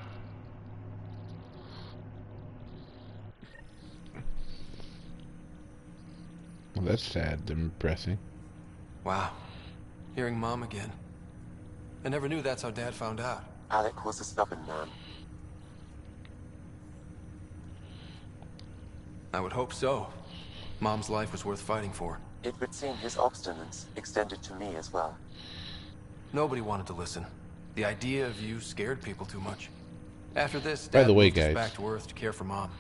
Well, that's sad and depressing. Wow. Hearing Mom again. I never knew that's how Dad found out. Alec was a stubborn man. I would hope so. Mom's life was worth fighting for. It would seem his obstinance extended to me as well. Nobody wanted to listen. The idea of you scared people too much. After this, By Dad the way, moved us guys, back to Earth to care for Mom.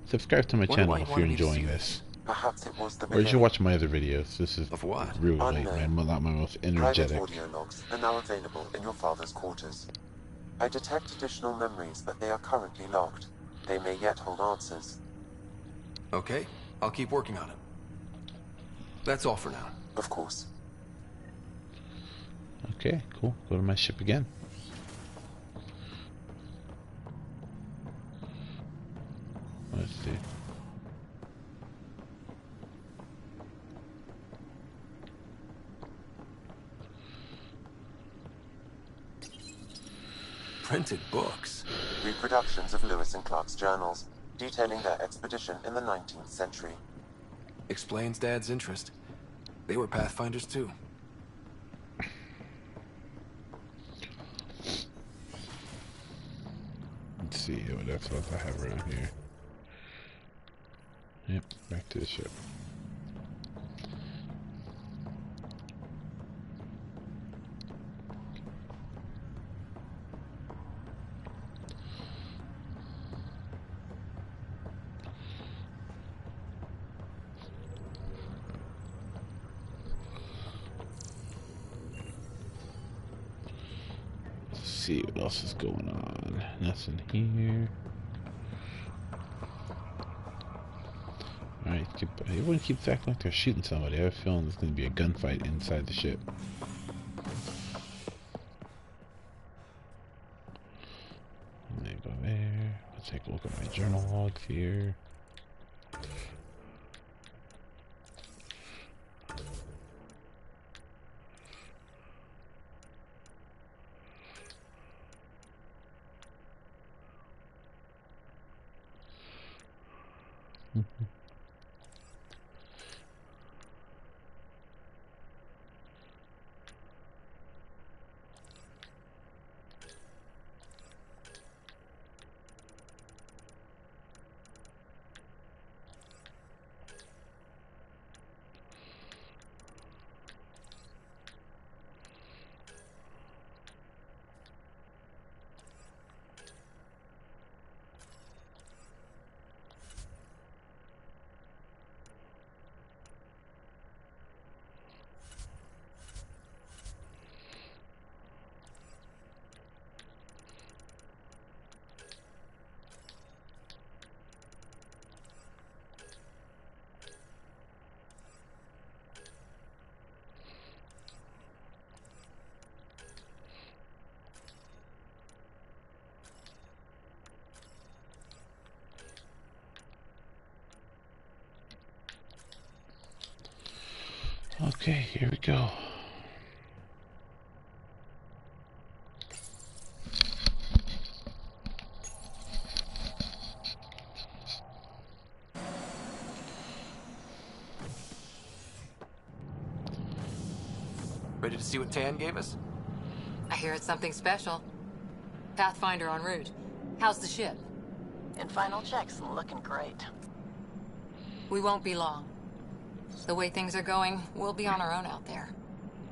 subscribe to my Wonder channel why he if wanted you're me to enjoying see this. Perhaps it was the Or you should beginning. watch my other videos. This is Of what? really late, Unknown. man. Not my most Private energetic. audio logs are now available in your father's quarters. I detect additional memories, but they are currently locked. They may yet hold answers. Okay, I'll keep working on it. That's all for now. Of course. Okay, cool. Go to my ship again. Let's see. Printed books. Reproductions of Lewis and Clark's journals, detailing their expedition in the 19th century. Explains Dad's interest. They were Pathfinders too. Let's see what else I have around here. Yep, back to the ship. Let's see what else is going on. Nothing here. Alright, everyone keeps acting like they're shooting somebody. I have a feeling there's going to be a gunfight inside the ship. Let me go there. Let's take a look at my journal logs here. Okay, here we go. Ready to see what Tan gave us? I hear it's something special. Pathfinder en route. How's the ship? In final checks and looking great. We won't be long. The way things are going, we'll be on our own out there.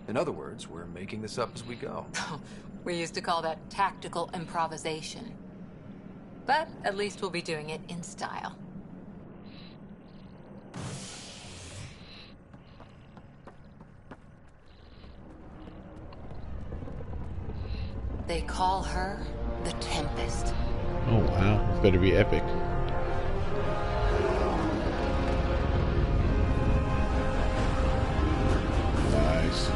In other words, we're making this up as we go. We used to call that tactical improvisation. But at least we'll be doing it in style. They call her the Tempest. Oh wow, this better be epic. Nice.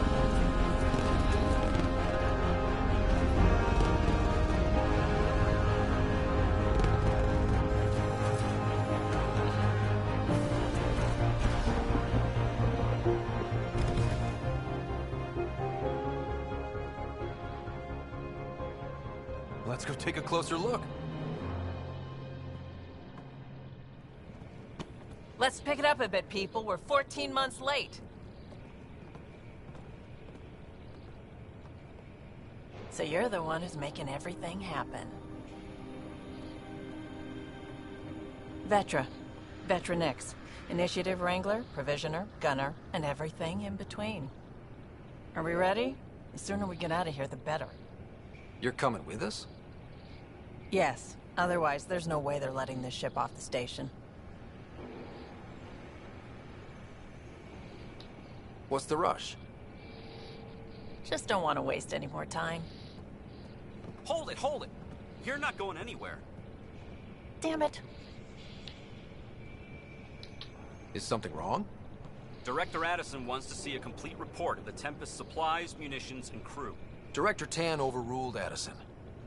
Let's go take a closer look. Let's pick it up a bit, people. We're 14 months late. So you're the one who's making everything happen. Vetra. Vetra Nix. Initiative Wrangler, Provisioner, Gunner, and everything in between. Are we ready? The sooner we get out of here, the better. You're coming with us? Yes. Otherwise, there's no way they're letting this ship off the station. What's the rush? Just don't want to waste any more time. Hold it, hold it. You're not going anywhere. Damn it. Is something wrong? Director Addison wants to see a complete report of the Tempest's supplies, munitions, and crew. Director Tan overruled Addison.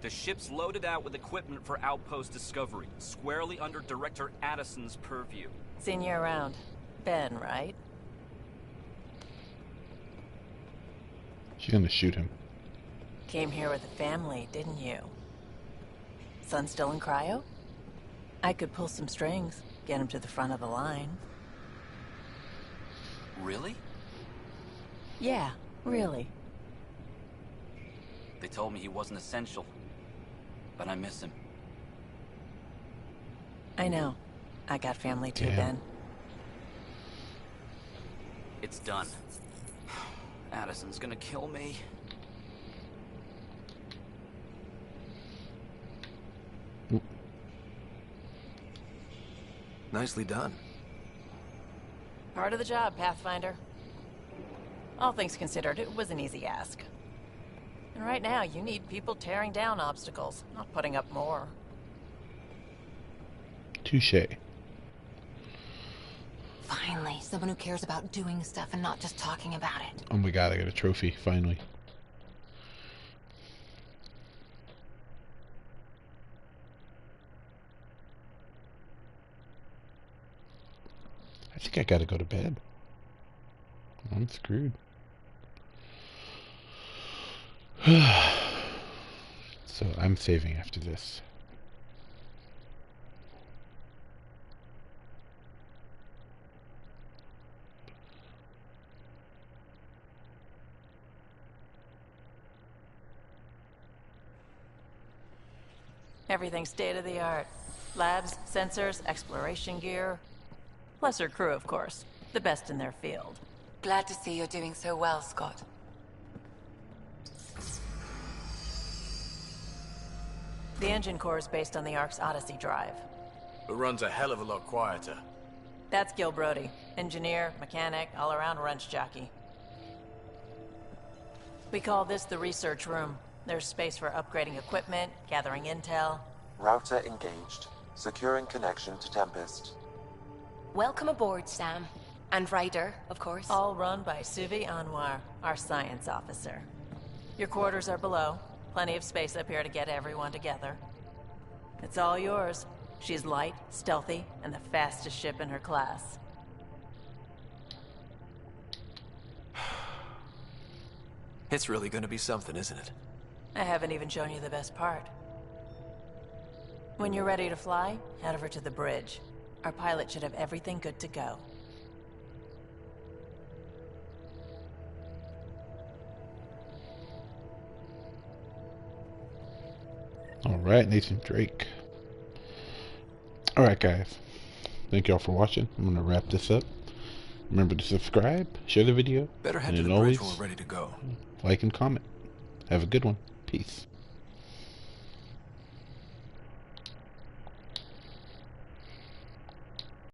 The ship's loaded out with equipment for outpost discovery, squarely under Director Addison's purview. Seen you around. Ben, right? She's gonna shoot him. Came here with a family, didn't you? Son still in cryo? I could pull some strings, get him to the front of the line. Really? Yeah, really. They told me he wasn't essential, but I miss him. I know. I got family too, Damn. Ben. It's done. Addison's gonna kill me. Nicely done. Part of the job, Pathfinder. All things considered, it was an easy ask. And right now, you need people tearing down obstacles, not putting up more. Touche. Finally, someone who cares about doing stuff and not just talking about it. Oh my god, I got a trophy, finally. I think I gotta go to bed. I'm screwed. So I'm saving after this. Everything's state-of-the-art. Labs, sensors, exploration gear. Plus her crew, of course. The best in their field. Glad to see you're doing so well, Scott. The engine core is based on the Ark's Odyssey drive. It runs a hell of a lot quieter. That's Gil Brody. Engineer, mechanic, all-around wrench jockey. We call this the research room. There's space for upgrading equipment, gathering intel. Router engaged. Securing connection to Tempest. Welcome aboard, Sam. And Ryder, of course. All run by Suvi Anwar, our science officer. Your quarters are below. Plenty of space up here to get everyone together. It's all yours. She's light, stealthy, and the fastest ship in her class. It's really gonna be something, isn't it? I haven't even shown you the best part. When you're ready to fly, head over to the bridge. Our pilot should have everything good to go. Alright, Nathan Drake. Alright guys, thank y'all for watching. I'm going to wrap this up. Remember to subscribe, share the video, Better head and to the always bridge when we're ready to go. like and comment. Have a good one. Peace.